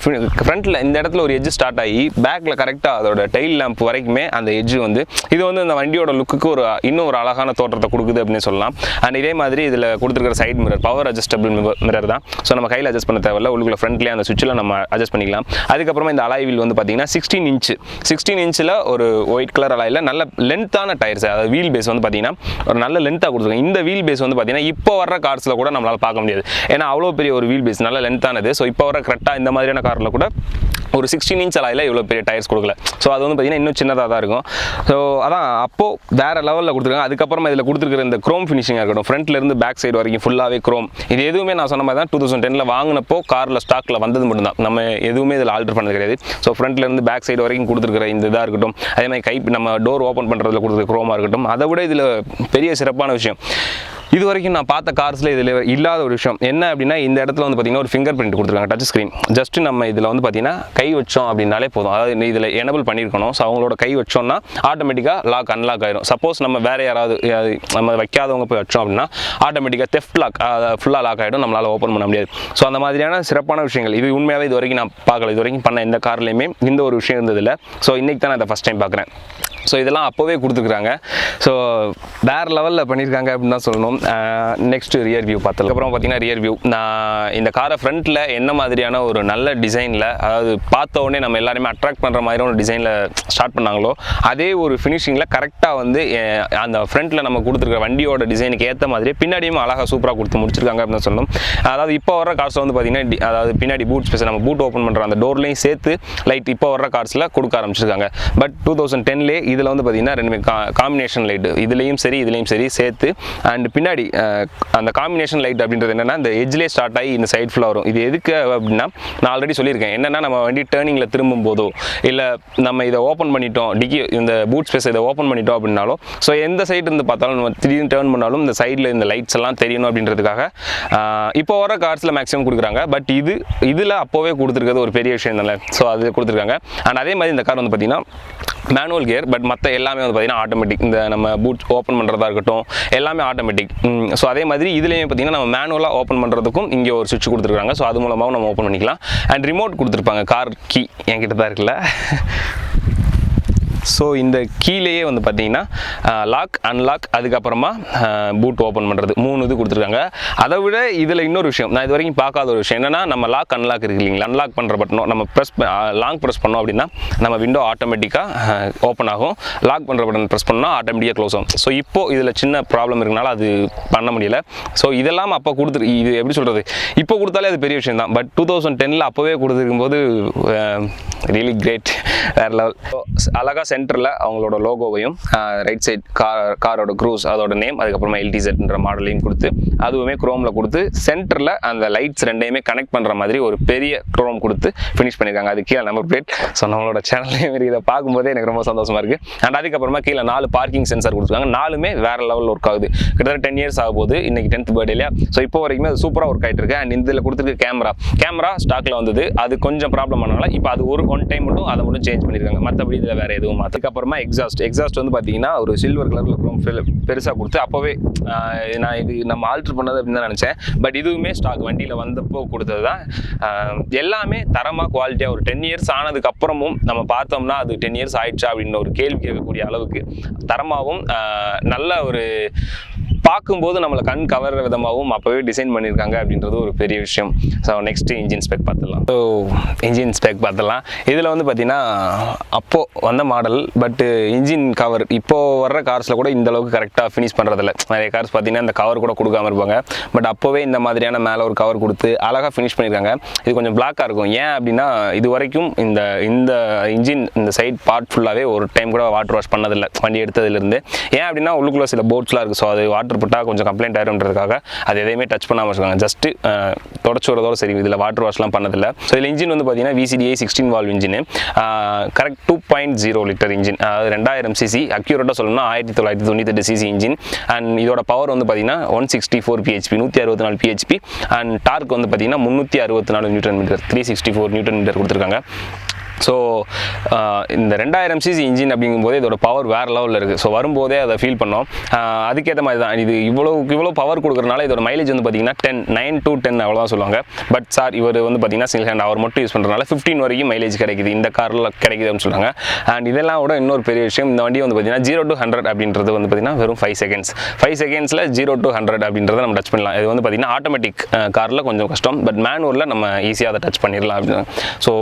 ஃப்ரண்ட்டில் இந்த இடத்துல ஒரு எட்ஜ் ஸ்டார்ட் ஆகி பேக்கில் கரெக்டாக அதோட டெயில் லேம்ப் வரைக்குமே அந்த எட்ஜ் வந்து இது வந்து அந்த வண்டியோட லுக்குக்கு இன்னும் ஒரு அழகான தோற்றத்தை கொடுக்குது அப்படின்னு சொல்லலாம். அண்ட் இதே மாதிரி இதில் கொடுத்துருக்கிற side mirror power adjustable mirror தான். ஸோ நம்ம கையில் அட்ஜஸ்ட் பண்ண தேவையில்ல, உள்ளுக்குள்ள ஃப்ரண்ட்லேயே அந்த சுவிட்சில் நம்ம அட்ஜஸ்ட் பண்ணிக்கலாம். அதுக்கப்புறமா இந்த அலாய் வீல் வந்து பார்த்தீங்கன்னா 16 இன்ச்சில் ஒரு ஒயிட் கலர் அலாயில் நல்ல லென்த்தான டயர்ஸ், அதாவது வீல் பேஸ் வந்து பார்த்தீங்கன்னா ஒரு நல்ல லென்த்தாக கொடுத்துருக்காங்க. இந்த வீல் பேஸ் வந்து பார்த்தீங்கன்னா இப்போ வர கார்ஸில் கூட நம்மளால் பார்க்க முடியாது, ஏன்னா அவ்வளோ பெரிய ஒரு வீல் பேஸ் நல்ல லென்த்தானது. ஸோ இப்போ வர கரெக்டாக இந்த மாதிரியான காரில் கூட ஒரு 16 இன்ச் அலாயில் இவ்வளோ பெரிய டயர்ஸ் கொடுக்கல. ஸோ அது வந்து பார்த்தீங்கன்னா இன்னும் சின்னதாக தான் இருக்கும். ஸோ அதான் அப்போது வேறு லெவலில் கொடுத்துருக்காங்க. அதுக்கப்புறமா இதில் கொடுத்துருக்கிற இந்த க்ரோம் ஃபினிஷிங்காக இருக்கட்டும், ஃப்ரண்ட்லேருந்து பேக் சைடு வரைக்கும் ஃபுல்லாகவே க்ரோம். இது எதுவுமே நான் சொன்ன மாதிரி தான் 2010 வாங்கினப்போ காரில் ஸ்டாக்கில் வந்தது மட்டும்தான், நம்ம எதுவுமே இதில் ஆல்டர் பண்ணது கிடையாது. ஸோ ஃப்ரண்ட்லேருந்து பேக் சைடு வரைக்கும் கொடுத்துருக்கிற இந்த இதாக இருக்கட்டும், அதே மாதிரி நம்ம டோர் ஓப்பன் பண்ணுறதுல கொடுத்துருக்க க்ரோமாக இருக்கட்டும், அதை விட இதில் பெரிய சிறப்பான விஷயம் இது வரைக்கும் நான் பார்த்த கார்ஸில் இதில் இல்லாத ஒரு விஷயம் என்ன அப்படின்னா, இந்த இடத்துல வந்து பார்த்தீங்கன்னா ஒரு ஃபிங்கர் பிரிண்ட் கொடுத்துருக்காங்க, டச் ஸ்க்ரீன். ஜஸ்ட்டு நம்ம இதில் வந்து பார்த்தீங்கன்னா கை வச்சோம் அப்படின்னாலே போதும், அதாவது இதில் எனபிள் பண்ணியிருக்கணும். ஸோ அவங்களோட கை வச்சோம்னா ஆட்டோமேட்டிக்காக லாக் அன்லாக் ஆயிரும். சப்போஸ் நம்ம வேறு யாராவது நம்ம வைக்காதவங்க போய் வச்சோம் அப்படின்னா ஆட்டோமேட்டிக்காக தெஃப்ட் லாக் ஃபுல்லாக லாக் ஆகிடும், நம்மளால் ஓப்பன் பண்ண முடியாது. ஸோ அந்த மாதிரியான சிறப்பான விஷயங்கள் இது உண்மையாகவே இது வரைக்கும் நான் பார்க்கல. இது வரைக்கும் பண்ண எந்த கார்லையுமே இந்த ஒரு விஷயம் இருந்ததில்லை. ஸோ இன்றைக்கி தான் நான் இதை ஃபஸ்ட் டைம் பார்க்குறேன். ஸோ இதெல்லாம் அப்போவே கொடுத்துருக்குறாங்க. ஸோ வேறு லெவலில் பண்ணியிருக்காங்க அப்படின்னு தான் சொல்லணும். நெக்ஸ்ட்டு ரியர் வியூ பார்த்ததுக்கு அப்புறம் பார்த்தீங்கன்னா ரியர் வியூ நான் இந்த காரை ஃப்ரண்ட்டில் என்ன மாதிரியான ஒரு நல்ல டிசைனில், அதாவது பார்த்த உடனே நம்ம எல்லாருமே அட்ராக்ட் பண்ணுற மாதிரியான ஒரு டிசைனில் ஸ்டார்ட் பண்ணாங்களோ அதே ஒரு ஃபினிஷிங்கில் கரெக்டாக வந்து அந்த ஃப்ரண்ட்டில் நம்ம கொடுத்துருக்க வண்டியோட டிசைனுக்கு ஏற்ற மாதிரி பின்னாடியும் அழகாக சூப்பராக கொடுத்து முடிச்சிருக்காங்க அப்படின்னு சொல்லணும். அதாவது இப்போ வர கார்ஸில் வந்து பார்த்தீங்கன்னா அதாவது பின்னாடி பூட் ஸ்பேஸ் நம்ம பூட் ஓப்பன் பண்ணுற அந்த டோர்லையும் சேர்த்து லைட் இப்போ வர கார்ஸில் கொடுக்க ஆரம்பிச்சிருக்காங்க. பட் 2010 இதில் வந்து பார்த்தீங்கன்னா ரெண்டுமே காம்பினேஷன் லைட்டு இதுலேயும் சரி சேர்த்து அண்ட் பின்னாடி அந்த காம்பினேஷன் லைட் அப்படின்றது என்னென்னா இந்த எட்ஜ்லேயே ஸ்டார்ட் ஆகி இந்த சைட் ஃபுல்லாக வரும். இது எதுக்கு அப்படின்னா நான் ஆல்ரெடி சொல்லியிருக்கேன், என்னென்னா நம்ம வண்டி டேர்னிங்கில் திரும்பும் போதோ இல்லை நம்ம இதை ஓப்பன் பண்ணிட்டோம் டிக்கி இந்த பூட் ஸ்பேஸ் இதை ஓப்பன் பண்ணிட்டோம் அப்படின்னாலும் ஸோ எந்த சைடு இருந்து பார்த்தாலும் நம்ம திடீர்னு டேர்ன் பண்ணாலும் இந்த சைடில் இந்த லைட்ஸ் எல்லாம் தெரியணும் அப்படின்றதுக்காக இப்போ வர கார்ஸில் மேக்ஸிமம் கொடுக்குறாங்க. பட் இதில் அப்போவே கொடுத்துருக்கிறது ஒரு பெரிய விஷயம் தானே. ஸோ அது கொடுத்துருக்காங்க. அண்ட் அதே மாதிரி இந்த கார் வந்து பார்த்தீங்கன்னா மேனுவல் கியர், பட் மற்ற எல்லாமே வந்து பார்த்தீங்கன்னா ஆட்டோமேட்டிக். இந்த நம்ம பூட் ஓப்பன் பண்ணுறதா இருக்கட்டும் எல்லாமே ஆட்டோமேட்டிக். ஸோ அதே மாதிரி இதுலேயும் பார்த்தீங்கன்னா நம்ம மேனுவலாக ஓப்பன் பண்ணுறதுக்கும் இங்கே ஒரு சுவிட்ச் கொடுத்துருக்காங்க. ஸோ அது மூலமாகவும் நம்ம ஓப்பன் பண்ணிக்கலாம். அண்ட் ரிமோட் கொடுத்துருப்பாங்க, கார் கீ என்கிட்ட தான் இருக்குல்ல. ஸோ இந்த கீழேயே வந்து பார்த்தீங்கன்னா லாக் அன்லாக் அதுக்கப்புறமா பூட் ஓப்பன் பண்ணுறது 3 இது கொடுத்துருக்காங்க. அதை விட இதில் இன்னொரு விஷயம் நான் இது வரைக்கும் பார்க்காத ஒரு விஷயம் என்னென்னா, நம்ம லாக் அன்லாக் இருக்கு இல்லைங்களா, அன்லாக் பண்ணுற பட்டனோ நம்ம லாங் ப்ரெஸ் பண்ணோம் அப்படின்னா நம்ம விண்டோ ஆட்டோமேட்டிக்காக ஓப்பன் ஆகும், லாக் பண்ணுற பட்டன் ப்ரெஸ் பண்ணால் ஆட்டோமேட்டிக்காக க்ளோஸ் ஆகும். ஸோ இப்போது இதில் சின்ன ப்ராப்ளம் இருக்கனால அது பண்ண முடியல. ஸோ இதெல்லாம் அப்போ இது எப்படி சொல்கிறது, இப்போ கொடுத்தாலே அது பெரிய விஷயம் தான். பட் 2010 அப்போவே கொடுத்துருக்கும்போது ரியலி கிரேட், வேறு லெவல். அழகாக சென்டரில் அவங்களோட லோகோவையும் ரைட் சைட் காரோட க்ரூஸ் அதோட நேம் அதுக்கப்புறமா LTZன்ற மாடலையும் கொடுத்து அதுவுமே குரோமில் கொடுத்து சென்டரில் அந்த லைட்ஸ் ரெண்டையுமே கனெக்ட் பண்ணுற மாதிரி ஒரு பெரிய குரோம் கொடுத்து ஃபினிஷ் பண்ணியிருக்காங்க. அது கீழே நம்பர் பிளேட். ஸோ நம்மளோட சேனல்லையும் இதை பார்க்கும்போதே எனக்கு ரொம்ப சந்தோஷமாக இருக்குது. அண்ட் அதுக்கப்புறமா கீழே 4 பார்க்கிங் சென்சார் கொடுத்துருக்காங்க. 4மே வேறு லெவலில் ஒர்க் ஆகுது. கிட்டத்தட்ட 10 இயர்ஸ் ஆக போகுது, இன்றைக்கி 10th பர்த்டே இல்லையா. ஸோ இப்போ வரைக்குமே அது சூப்பராக ஒர்க் ஆகிட்டு இருக்கு. அண்ட் இதில் கொடுத்துருக்க கேமரா ஸ்டாக்கில் வந்தது, அது கொஞ்சம் ப்ராப்ளம் ஆனால இப்போ அது ஒன் டைம் மட்டும் அதை மட்டும் சேஞ்ச் பண்ணியிருக்காங்க. மற்றபடி இதில் வேறு எதுவும் அதுக்கப்புறமா எக்ஸாஸ்ட் வந்து பார்த்தீங்கன்னா ஒரு சில்வர் கலரில் பெருசாக கொடுத்து அப்போவே நான் இது நம்ம ஆல்ட்ரு பண்ணது அப்படின்னு தான் நினச்சேன். பட் இதுவுமே ஸ்டாக் வண்டியில் வந்தப்போ கொடுத்தது தான். எல்லாமே தரமாக குவாலிட்டியாக ஒரு 10 இயர்ஸ் ஆனதுக்கப்புறமும் நம்ம பார்த்தோம்னா அது 10 இயர்ஸ் ஆயிடுச்சா அப்படின்னு ஒரு கேள்வி கேட்கக்கூடிய அளவுக்கு தரமாகவும் நல்ல ஒரு பார்க்கும்போது நம்மளை கண் கவர்ற விதமாகவும் அப்போவே டிசைன் பண்ணியிருக்காங்க அப்படின்றது ஒரு பெரிய விஷயம். ஸோ நெக்ஸ்ட்டு இன்ஜின் ஸ்பெக் பார்த்துடலாம். ஸோ இன்ஜின் ஸ்பெக் பார்த்துடலாம். இதில் வந்து பார்த்தீங்கன்னா அப்போது வந்த மாடல், பட்டு இன்ஜின் கவர் இப்போது வர்ற கார்ஸில் கூட இந்த அளவுக்கு கரெக்டாக ஃபினிஷ் பண்ணுறதில்ல. நிறைய கார்ஸ் பார்த்தீங்கன்னா இந்த கவர் கூட கொடுக்காம இருப்பாங்க. பட் அப்போவே இந்த மாதிரியான மேலே ஒரு கவர் கொடுத்து அழகாக ஃபினிஷ் பண்ணியிருக்காங்க. இது கொஞ்சம் பிளாக்காக இருக்கும். ஏன் அப்படின்னா இது வரைக்கும் இந்த இன்ஜின் இந்த சைட் பார்ட் ஃபுல்லாகவே ஒரு டைம் கூட வாட்டர் வாஷ் பண்ணதில்லை வண்டி எடுத்ததுலேருந்து. ஏன் அப்படின்னா உள்ளுக்குள்ளே சில போர்ட்ஸ்லாம் இருக்குது. ஸோ அது வாட்டர் பட்டால் கொஞ்சம் கம்ப்ளைண்ட் ஆயிரும்ன்றதுக்காக அது எதையுமே டச் பண்ணாமல் வச்சுருக்காங்க. ஜஸ்ட்டு தொடச்சு வரதோட சரி, இதில் வாட்டர் வாஷ்லாம் பண்ணதில்லை. ஸோ இதில் இன்ஜின் வந்து பார்த்தீங்கன்னா VCDI 16 valve engine, correct 2.0 litre engine, அதாவது 2000 cc, அக்யூரேட்டாக சொல்லணும்னா 1998 cc இன்ஜின். அண்ட் இதோட பவர் வந்து பார்த்தீங்கன்னா 164 PHP 164 PHP. அண்ட் டார்க் வந்து பார்த்தீங்கன்னா 364 நியூட்டன் மீட்டர் 364 நியூட்டன் மீட்டர் கொடுத்துருக்காங்க. ஸோ இந்த 2000cc இன்ஜின் அப்படிங்கும்போது இதோட பவர் வேறு லெவலில் இருக்குது. ஸோ வரும்போதே அதை ஃபீல் பண்ணோம். அதுக்கேற்ற மாதிரி தான் இது இவ்வளோ பவர் கொடுக்குறனால இதோட மைலேஜ் வந்து பார்த்தீங்கன்னா 9 to 10 அவ்வளோதான் சொல்லுவாங்க. பட் சார் இவர் வந்து பார்த்தீங்கன்னா சிங்கிள் ஹேண்ட் அவர் மட்டும் யூஸ் பண்ணுறதுனால 15 வரைக்கும் மைலேஜ் கிடைக்குது, இந்த காரில் கிடைக்குதுன்னு சொல்லுவாங்க. அண்ட் இதெல்லாம் விட இன்னொரு பெரிய விஷயம், இந்த வண்டி வந்து பார்த்தீங்கன்னா 0 to 100 அப்படின்றது வந்து பார்த்தீங்கன்னா வெறும் 5 செகண்ட்ஸில் 0 to 100 அப்படின்றத நம்ம டச் பண்ணலாம். இது வந்து பார்த்தீங்கன்னா ஆட்டோமேட்டிக் காரில் கொஞ்சம் கஷ்டம், பட் மேனுவலில் நம்ம ஈஸியாக அதை டச் பண்ணிடலாம் அப்படின்னு. ஸோ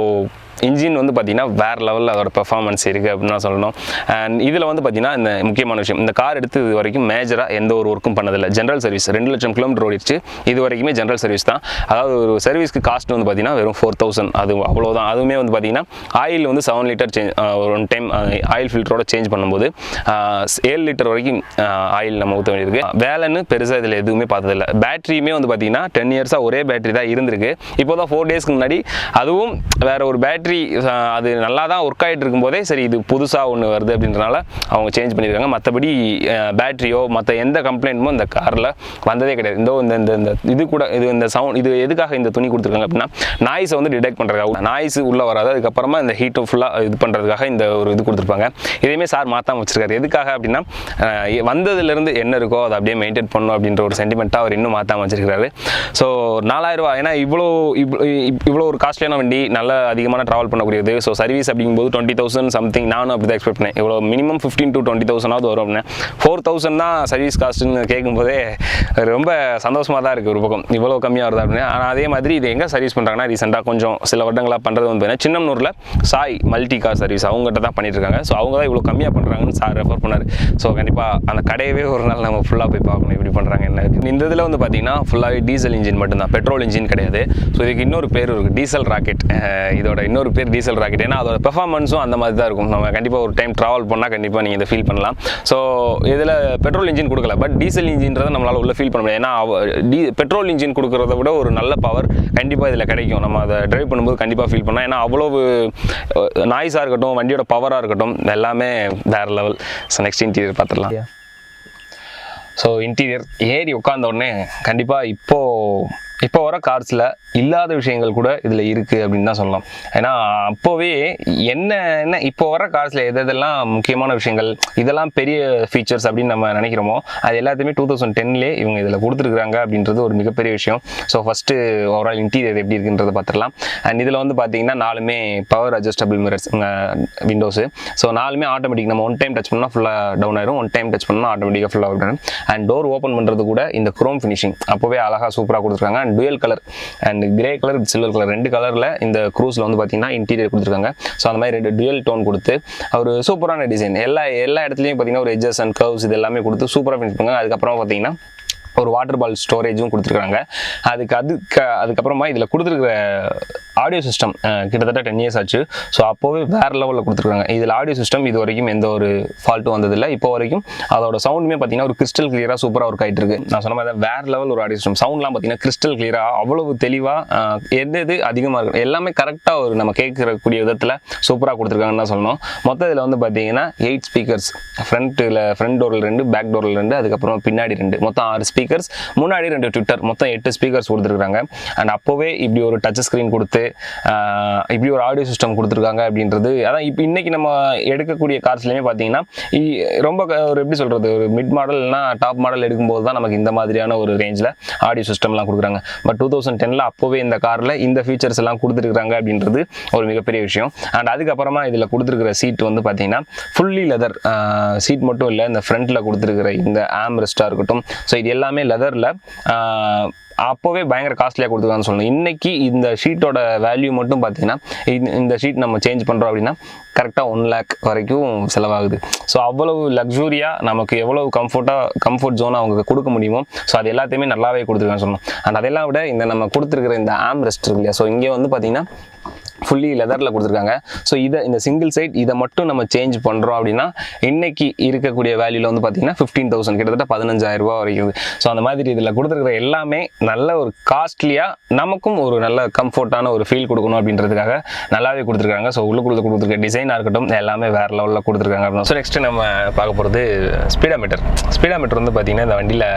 இன்ஜின் வந்து பார்த்தீங்கன்னா வேறு லெவலில் அதோட பெர்ஃபார்மன்ஸ் இருக்குது அப்படின்னு தான் சொல்லணும். அண்ட் இதில் வந்து பார்த்தீங்கன்னா இந்த முக்கியமான விஷயம், இந்த கார் எடுத்து இது வரைக்கும் மேஜராக எந்த ஒரு ஒர்க்கும் பண்ணதில்லை. ஜென்ரல் சர்வீஸ் 2 லட்சம் கிலோமீட்டர் ஓடிடுச்சு, இது வரைக்குமே ஜென்ரல் சர்வீஸ் தான். அதாவது ஒரு சர்வீஸ்க்கு காஸ்ட் வந்து பார்த்தீங்கன்னா வெறும் 4000, அது அவ்வளோதான். அதுவுமே வந்து பார்த்தீங்கன்னா ஆயில் வந்து 7 லிட்டர் ஒரு டைம் ஆயில் ஃபில்டரோட சேஞ்ச் பண்ணும்போது 7 லிட்டர் வரைக்கும் ஆயில் நம்ம ஊற்ற வேண்டியிருக்கு. வேலைன்னு பெருசாக இதில் எதுவுமே பார்த்ததில்லை. பேட்டரியுமே வந்து பார்த்தீங்கன்னா 10 இயர்ஸாக ஒரே பேட்டரி தான் இருந்திருக்கு. இப்போ தான் 4 டேஸ்க்கு முன்னாடி அதுவும் வேறு ஒரு பேட்டரி அது நல்லா தான் ஒர்க் ஆகிட்டு இருக்கும்போதே சரி இது புதுசாக ஒன்று வருது அப்படின்றனால அவங்க சேஞ்ச் பண்ணியிருக்காங்க. மற்றபடி பேட்டரியோ மற்ற எந்த கம்ப்ளைண்ட்மோ இந்த காரில் வந்ததே கிடையாது. இந்த இது கூட இந்த சவுண்ட் இது எதுக்காக இந்த துணி கொடுத்துருக்காங்க அப்படின்னா நாய்ஸை வந்து டிடெக்ட் பண்ணுறதுக்காக, நாய்ஸ் உள்ளே வராது, அதுக்கப்புறமா இந்த ஹீட்டை ஃபுல்லாக இது பண்ணுறதுக்காக இந்த ஒரு இது கொடுத்துருப்பாங்க. இதையுமே சார் மாற்றாமல் வச்சிருக்காரு. எதுக்காக அப்படின்னா வந்ததுலேருந்து என்ன இருக்கோ அதை அப்படியே மெயின்டைன் பண்ணணும் அப்படின்ற ஒரு சென்டிமெண்ட்டாக அவர் இன்னும் மாற்றாமல் வச்சிருக்காரு. ஸோ 4000 ரூபா, ஏன்னா இவ்வளோ ஒரு காஸ்ட்லியான வண்டி, நல்ல அதிகமான ட்ராவல் பண்ணக்கூடியது. ஸோ சர்வீஸ் அப்படிங்கும்போது 20,000 சம்திங் நானும் அப்படி தான் எக்ஸ்பெக்ட் பண்ணேன். இவ்வளோ மினிமம் 15 to 20,000 வரும் அப்படின்னா 4,000 தான் சர்வீஸ் காஸ்ட்டுன்னு கேட்கும்போதே ரொம்ப சந்தோஷமாக தான் இருக்குது ஒரு பக்கம், இவ்வளோ கம்மியாக வருது அப்படின்னு. ஆனால் அதே மாதிரி இது எங்கே சர்வீஸ் பண்ணுறாங்கன்னா ரீசெண்டாக கொஞ்சம் சில வருடங்களாக பண்ணுறது வந்து பார்த்தீங்கன்னா சின்னம்னூரில் சாய் மல்டி கார் சர்வீஸ் அவங்ககிட்ட தான் பண்ணிட்டு இருக்காங்க. ஸோ அவங்க தான் இவ்வளோ கம்மியாக பண்ணுறாங்கன்னு சார் ரெஃபர் பண்ணார். ஸோ கண்டிப்பாக அந்த கடையவே ஒரு நாள் நம்ம ஃபுல்லாக போய் பார்க்கணும் எப்படி பண்ணுறாங்க என்ன. இந்த இதில் வந்து பார்த்தீங்கன்னா ஃபுல்லாகவே டீசல் இன்ஜின் மட்டும்தான், பெட்ரோல் இன்ஜின் கிடையாது. ஸோ இதுக்கு இன்னொரு பேர் இருக்குது, டீசல் ராக்கெட். இதோட இன்னொரு பேர் டீசல் ராக்கெட். ஏன்னா அதோட பெர்ஃபார்மன்ஸும் அந்த மாதிரி தான் இருக்கும். நம்ம கண்டிப்பாக ஒரு டைம் ட்ராவல் பண்ணால் கண்டிப்பாக நீங்கள் இதை ஃபீல் பண்ணலாம். ஸோ இதில் பெட்ரோல் இன்ஜின் கொடுக்கல, பட் டீசல் இன்ஜின்றதை நம்மளால் உள்ள ஃபீல் பண்ண முடியாது. ஏன்னா பெட்ரோல் இன்ஜின் கொடுக்குறத விட ஒரு நல்ல பவர் கண்டிப்பாக இதில் கிடைக்கும். நம்ம அதை ட்ரைவ் பண்ணும்போது கண்டிப்பாக ஃபீல் பண்ணலாம். ஏன்னா அவ்வளவு நாய்ஸாக இருக்கட்டும், வண்டியோட பவராக இருக்கட்டும், எல்லாமே வேறு லெவல். ஸோ நெக்ஸ்ட் இன்டீரியர் பார்த்துடலாம். ஸோ இன்டீரியர் ஏறி உட்காந்த உடனே கண்டிப்பாக இப்போ வர கார்ஸில் இல்லாத விஷயங்கள் கூட இதில் இருக்குது அப்படின்னு தான் சொல்லலாம். ஏன்னா அப்போவே என்ன இப்போ வர கார்ஸில் எதெல்லாம் முக்கியமான விஷயங்கள், இதெல்லாம் பெரிய ஃபீச்சர்ஸ் அப்படின்னு நம்ம நினைக்கிறோமோ அது எல்லாத்தையுமே 2010லே இவங்க இதில் கொடுத்துருக்குறாங்க அப்படின்றது ஒரு மிகப்பெரிய விஷயம். ஸோ ஃபஸ்ட்டு ஓவரால் இன்டீரியர் எப்படி இருக்குன்றதை பார்த்துடலாம். அண்ட் இதில் வந்து பார்த்தீங்கன்னா 4மே power adjustable mirrors windows. So 4மே ஆட்டோமேட்டிக், நம்ம ஒன் டைம் டச் பண்ணால் ஃபுல்லாக டவுன் ஆயிரும், ஒன் டைம் டச் பண்ணால் ஆட்டோமேட்டிக்காக ஃபுல்லாக அவுட் ஆயிடும். அண்ட் டோர் ஓப்பன் பண்ணுறது கூட இந்த குரோம் ஃபினிஷிங் அப்போவே அழகாக சூப்பராக கொடுத்துருக்காங்க. And dual colour and grey colour silver colour 2 கலரில் இந்த க்ரூஸில் வந்து பார்த்தீங்கன்னா இன்டீரியர் கொடுத்துருக்காங்க. ஸோ அந்த மாதிரி 2 டுயல் டோன் கொடுத்து ஒரு சூப்பரான டிசைன், எல்லா இடத்துலையும் பார்த்தீங்கன்னா ஒரு எட்ஜஸ் அண்ட் கர்வ்ஸ் இது எல்லாமே கொடுத்து சூப்பராக ஃபினிஷ் பண்ணுவாங்க. அதுக்கப்புறம் பார்த்தீங்கன்னா ஒரு வாட்டர் பால் ஸ்டோரேஜும் கொடுத்துருக்காங்க. அதுக்கப்புறமா இதில் கொடுத்துருக்குற ஆடியோ சிஸ்டம் கிட்டத்தட்ட 10 இயர்ஸ் ஆச்சு. ஸோ அப்போவே வேறு லெவலில் கொடுத்துருக்காங்க. இதில் ஆடியோ சிஸ்டம் இது வரைக்கும் எந்த ஒரு ஃபால்ட்டும் வந்ததில்லை. இப்போ வரைக்கும் அதோட சவுண்டுமே பார்த்தீங்கன்னா ஒரு கிறிஸ்டல் கிளியராக சூப்பராக ஒர்க் ஆகிட்டு இருக்கு. நான் சொன்ன மாதிரி வேறு லெவல் ஒரு ஆடியோ சிஸ்டம், சவுண்ட்லாம் பார்த்தீங்கன்னா கிறிஸ்டல் கிளியராக அவ்வளவு தெளிவாக எது அதிகமாக இருக்கும் எல்லாமே கரெக்டாக ஒரு நம்ம கேட்கக்கூடிய விதத்தில் சூப்பராக கொடுத்துருக்காங்கன்னு தான் சொல்லணும். மொத்தம் இதில் வந்து பார்த்தீங்கன்னா 8 ஸ்பீக்கர்ஸ், ஃப்ரண்ட் டோரில் 2, பேக் டோரில் 2, அதுக்கப்புறம் பின்னாடி 2, மொத்தம் 6 ஸ்பீக்கர்ஸ், முன்னாடி 2 ட்விட்டர், மொத்தம் 8 ஸ்பீக்கர்ஸ் கொடுத்துருக்காங்க. அண்ட் அப்போவே இப்படி ஒரு டச் ஸ்க்ரீன் கொடுத்து இப்படி ஒரு ஆடியோ சிஸ்டம் கொடுத்துருக்காங்க அப்படின்றது, அதான் இப்போ இன்னைக்கு நம்ம எடுக்கக்கூடிய கார்ஸ்லையுமே பார்த்தீங்கன்னா ரொம்ப ஒரு எப்படி சொல்கிறது, ஒரு மிட் மாடல்னா டாப் மாடல் எடுக்கும்போது தான் நமக்கு இந்த மாதிரியான ஒரு ரேஞ்சில் ஆடியோ சிஸ்டம்லாம் கொடுக்குறாங்க. பட் 2010ல் அப்போவே இந்த காரில் இந்த ஃபீச்சர்ஸ் எல்லாம் கொடுத்துருக்காங்க அப்படின்றது ஒரு மிகப்பெரிய விஷயம். அண்ட் அதுக்கப்புறமா இதில் கொடுத்துருக்கிற சீட் வந்து பார்த்தீங்கன்னா ஃபுல்லி லெதர் சீட் மட்டும் இல்லை, இந்த ஃப்ரண்ட்டில் கொடுத்துருக்கிற இந்த ஆம் ரெஸ்ட்டாக இருக்கட்டும், ஸோ இது எல்லாமே லெதரில் அப்போவே பயங்கர காஸ்ட்லியாக கொடுத்துருக்கான்னு சொல்லணும். இன்றைக்கி இந்த ஷீட்டோட வேல்யூ மட்டும் பார்த்தீங்கன்னா இந்த ஷீட் நம்ம சேஞ்ச் பண்ணுறோம் அப்படின்னா கரெக்டாக 1 lakh வரைக்கும் செலவாகுது. ஸோ அவ்வளவு லக்ஸூரியாக நமக்கு எவ்வளவு கம்ஃபர்ட் ஜோனாக அவங்க கொடுக்க முடியுமோ ஸோ அது எல்லாத்தையுமே நல்லாவே கொடுத்துருக்கான்னு சொல்லணும். அண்ட் அதெல்லாம் விட இந்த நம்ம கொடுத்துருக்கிற இந்த ஆம் ரெஸ்ட் இருக்கு இல்லையா, ஸோ இங்கே வந்து பார்த்தீங்கன்னா ஃபுல்லி லெதரில் கொடுத்துருக்காங்க. ஸோ இந்த சிங்கிள் சைட் இதை மட்டும் நம்ம சேஞ்ச் பண்ணுறோம் அப்படின்னா இன்னைக்கு இருக்கக்கூடிய வேல்யூவில் வந்து பார்த்தீங்கன்னா 15,000, கிட்டத்தட்ட 15,000 ரூபா வரைக்கும். ஸோ அந்த மாதிரி இதில் கொடுத்துருக்கிற எல்லாமே நல்ல ஒரு காஸ்ட்லியாக நமக்கும் ஒரு நல்ல கம்ஃபர்ட்டான ஒரு ஃபீல் கொடுக்கணும் அப்படின்றதுக்காக நல்லாவே கொடுத்துருக்காங்க. ஸோ உள்ளுக்குள்ள கொடுத்துருக்க டிசைனாக இருக்கட்டும் எல்லாமே வேறு லெவலில் கொடுத்துருக்காங்க. ஸோ நெக்ஸ்ட்டு நம்ம பார்க்க போகிறது ஸ்பீடாமீட்டர் வந்து பார்த்தீங்கன்னா இந்த வண்டியில்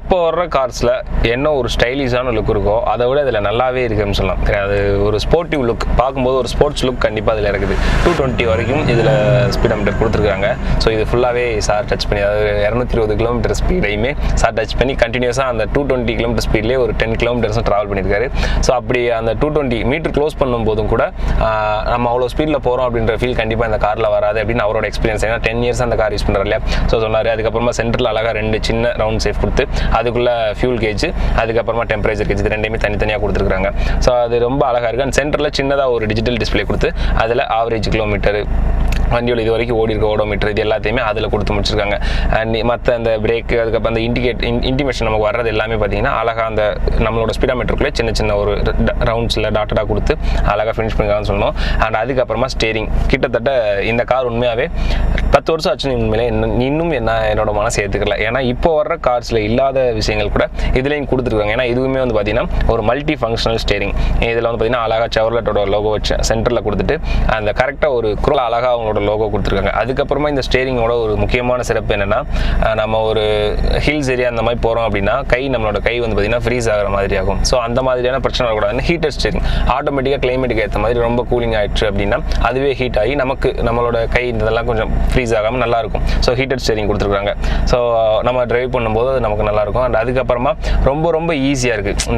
இப்போ வர்ற கார்ஸில் என்ன ஒரு ஸ்டைலிஷான லுக் இருக்கோ அதை விட இதில் நல்லாவே இருக்குன்னு சொல்லலாம். அது ஒரு ஸ்போர்ட்டிவ் லுக், பார்க்கும்போது ஒரு ஸ்போர்ட்ஸ் லுக் கண்டிப்பாக அதில் இருக்குது. 220 வரைக்கும் இதில் ஸ்பீடோமீட்டர் கொடுத்துருக்காங்க. ஸோ இது ஃபுல்லாகவே சார் டச் பண்ணி, அதாவது 220 கிலோமீட்டர் ஸ்பீடையுமே சார் டச் பண்ணி கண்டினியூஸாக அந்த 220 கிலோமீட்டர் ஸ்பீட்லேயே ஒரு 10 கிலோமீட்டர்ஸும் ட்ராவல் பண்ணியிருக்காரு. ஸோ அப்படி அந்த 220 மீட்டர் க்ளோஸ் பண்ணும்போதும் கூட நம்ம அவ்வளோ ஸ்பீடில் போகிறோம் அப்படின்ற ஃபீல் கண்டிப்பாக இந்த காரில் வராது அப்படின்னு அவரோட எக்ஸ்பீரியன்ஸ். ஏன்னா 10 இயர்ஸ் அந்த கார் யூஸ் பண்ணுறாரு இல்லையா. ஸோ சொன்னார். அதுக்கப்புறமா சென்டரில் அழகாக 2 சின்ன ரவுண்ட் சேஃப் கொடுத்து அதுக்குள்ளே ஃபியூல் கேஜ், அதுக்கப்புறமா டெம்பரேச்சர் கேஜ், இது ரெண்டையுமே தனித்தனியாக கொடுத்துருக்காங்க. ஸோ அது ரொம்ப அழகாக இருக்குது. அண்ட் சென்டரில் சின்னதாக ஒரு டிஜிட்டல் டிஸ்பிளே கொடுத்து அதில் ஆவரேஜ் கிலோமீட்டர், வண்டியோட இது வரைக்கும் ஓடி இருக்க ஓடோமீட்டர், இது எல்லாத்தையுமே அதில் கொடுத்து முடிச்சிருக்காங்க. அண்ட் மற்ற அந்த பிரேக், அதுக்கப்புறம் அந்த இன்டிமேஷன் நமக்கு வர்றது எல்லாமே பார்த்தீங்கன்னா அழகாக அந்த நம்மளோட ஸ்பீடோமீட்டருக்குள்ளே சின்ன சின்ன ஒரு ரவுண்ட்ஸில் டாட்டடாக கொடுத்து அழகாக ஃபினிஷ் பண்ணிக்கலாம்னு சொல்லணும். அண்ட் அதுக்கப்புறமா ஸ்டேரிங், கிட்டத்தட்ட இந்த கார் உண்மையாகவே 10 வருஷம் ஆச்சுன்னு உண்மையிலே இன்னும் என்னோட மனசை ஏற்றுக்கல. ஏன்னா இப்போ வர்ற கார்ஸில் இல்லாத விஷயங்கள் கூட இதுலேயும் கொடுத்துருக்காங்க. ஏன்னா இதுவுமே வந்து பார்த்தீங்கன்னா ஒரு மல்டி ஃபங்க்ஷனல் ஸ்டேரிங். இதில் வந்து பார்த்தீங்கன்னா அழகாக செவர்லெட்டோட லோகோ வச்சு சென்டரில் கொடுத்துட்டு அந்த கரெக்டாக ஒரு குரல் அழகாக அவங்களோட லோகோ கொடுத்துருக்காங்க. அதுக்கப்புறமா இந்த ஸ்டேரிங்கோட ஒரு முக்கியமான சிறப்பு என்னென்னா, நம்ம ஒரு ஹில்ஸ் ஏரியா அந்த மாதிரி போகிறோம் அப்படின்னா நம்மளோட கை வந்து பார்த்தீங்கன்னா ஃப்ரீஸ் ஆகிற மாதிரி ஆகும். ஸோ அந்த மாதிரியான பிரச்சனை வரக்கூடாது. ஹீட்டர் ஸ்டேரிங் ஆட்டோமேட்டிக்காக கிளைமேட்டுக்கு ஏற்ற மாதிரி ரொம்ப கூலிங் ஆகிடுச்சு அப்படின்னா அதுவே ஹீட் ஆகி நம்மளோட கை இதெல்லாம் கொஞ்சம் ஃப்ரீஸ் ஆகாமல் நல்லாயிருக்கும். ஸோ ஹீட்டர் ஸ்டேரிங் கொடுத்துருக்காங்க. ஸோ நம்ம டிரைவ் பண்ணும்போது அது நமக்கு நல்லாயிருக்கும். அண்ட் அதுக்கப்புறமா ரொம்ப ஈஸியாக இருக்குது.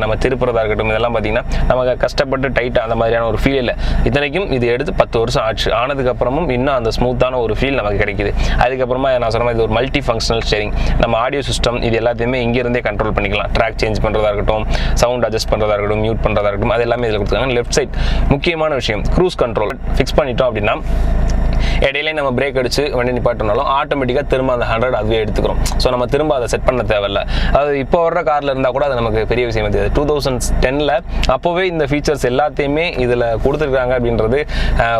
நம்ம திருப்புறதா இருக்கட்டும், இதெல்லாம் பார்த்தீங்கன்னா நமக்கு கஷ்டப்பட்டு டைட்டாக அந்த மாதிரியான ஒரு ஃபீல் இல்லை. இத்தனைக்கும் இது எடுத்து 10 வருஷம் ஆச்சு. ஆனதுக்கப்புறமும் இன்னும் அந்த ஸ்மூத்தான ஒரு ஃபீல் நமக்கு கிடைக்குது. அதுக்கப்புறமா நான் சொன்ன மாதிரி இது ஒரு மல்டி ஃபங்க்ஷனல் ஸ்டேரிங். நம்ம ஆடியோ சிஸ்டம் இது எல்லாத்தையுமே இங்கேருந்தே கண்ட்ரோல் பண்ணிக்கலாம். ட்ராக் சேஞ்ச் பண்ணுறதா இருக்கட்டும், சவுண்ட் அட்ஜஸ்ட் பண்ணுறதா இருக்கட்டும், மியூட் பண்ணுறதா இருக்கட்டும், அது எல்லாமே இதில் கொடுத்துருக்காங்க. லெஃப்ட் சைட் முக்கியமான விஷயம், க்ரூஸ் கண்ட்ரோல் ஃபிக்ஸ் பண்ணிட்டோம் அப்படின்னா இடையிலே நம்ம பிரேக் அடிச்சு வண்டி நிப்பாட்டினாலும் ஆட்டோமேட்டிக்காக திரும்ப அந்த 100 அதுவே எடுத்துக்கிறோம். ஸோ நம்ம திரும்ப அதை செட் பண்ண தேவையில்லை. அதாவது இப்போ வர்ற காரில் இருந்தால் கூட அது நமக்கு பெரிய விஷயம் தெரியாது. 2010 அப்போவே இந்த ஃபீச்சர்ஸ் எல்லாத்தையுமே இதில் கொடுத்துருக்காங்க அப்படின்றது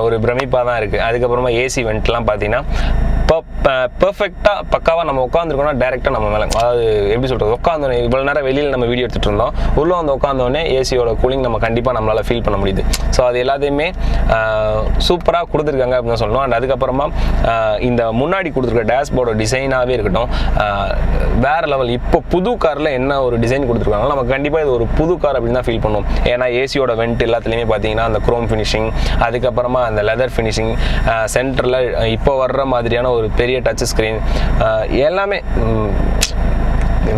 ஒரு பிரமிப்பாக தான் இருக்குது. அதுக்கப்புறமா ஏசி வெண்ட்லாம் பார்த்தீங்கன்னா பெர்ஃபெக்டாக பக்காவாக நம்ம உட்காந்துருக்கோம்னா டேரெக்டாக நம்ம மேலே, அதாவது எப்படி சொல்கிறது, உட்காந்தோடனே இவ்வளோ நேரம் வெளியில் நம்ம வீடியோ எடுத்துகிட்டு இருந்தோம், உள்ளே வந்து உட்காந்தோடனே ஏசியோட கூலிங் நம்ம கண்டிப்பாக நம்மளால் ஃபீல் பண்ண முடியுது. ஸோ அது எல்லாத்தையுமே சூப்பராக கொடுத்துருக்காங்க அப்படின்னு சொல்லணும். அண்ட் அதுக்கப்புறமா இந்த முன்னாடி கொடுத்துருக்க டேஷ்போர்டோட டிசைனாகவே இருக்கட்டும் வேறு லெவல். இப்போ புது காரில் என்ன ஒரு டிசைன் கொடுத்துருக்காங்க, நம்ம கண்டிப்பாக இது ஒரு புது கார் அப்படின்னு தான் ஃபீல் பண்ணுவோம். ஏன்னா ஏசியோட வெண்ட் எல்லாத்துலேயுமே பார்த்தீங்கன்னா அந்த குரோம் ஃபினிஷிங், அதுக்கப்புறமா அந்த லெதர் ஃபினிஷிங், சென்டரில் இப்போ வர்ற மாதிரியான ஒரு பெரிய டச் ஸ்க்ரீன், எல்லாமே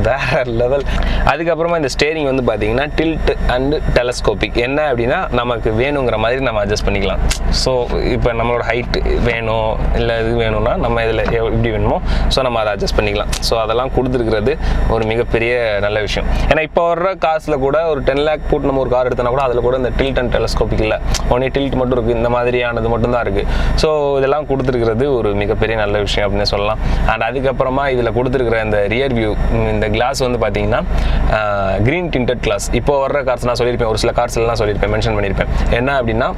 வேற லெவல். அதுக்கப்புறமா இந்த ஸ்டேரிங் வந்து பார்த்தீங்கன்னா டில்ட் அண்ட் டெலஸ்கோபிக். என்ன அப்படின்னா நமக்கு வேணுங்கிற மாதிரி நம்ம அட்ஜஸ்ட் பண்ணிக்கலாம். ஸோ இப்போ நம்மளோட ஹைட் வேணும் இல்லை இது வேணும்னா நம்ம இதில் எப்படி வேணுமோ ஸோ நம்ம அதை அட்ஜஸ்ட் பண்ணிக்கலாம். ஸோ அதெல்லாம் கொடுத்துருக்கிறது ஒரு மிகப்பெரிய நல்ல விஷயம். ஏன்னா இப்போ வர்ற காசில் கூட ஒரு 10 lakh போட்டு நம்ம ஒரு கார் எடுத்தோன்னா கூட அதில் கூட இந்த டில்ட் அண்ட் டெலஸ்கோபிக் இல்லை, ஒன்லி டில்ட் மட்டும் இருக்குது. இந்த மாதிரியானது மட்டும்தான் இருக்குது. ஸோ இதெல்லாம் கொடுத்துருக்கிறது ஒரு மிகப்பெரிய நல்ல விஷயம் அப்படின்னு சொல்லலாம். அண்ட் அதுக்கப்புறமா இதில் கொடுத்துருக்கிற இந்த ரியர் வியூ, இந்த கிளாஸ் வந்து பார்த்தீங்கன்னா கிரீன் டிண்டட் கிளாஸ். இப்போ வர்ற கார்ஸ் நான் சொல்லியிருப்பேன், ஒரு சில கார்ஸ்லாம் சொல்லியிருப்பேன், மென்ஷன் பண்ணியிருப்பேன். என்ன அப்படின்னா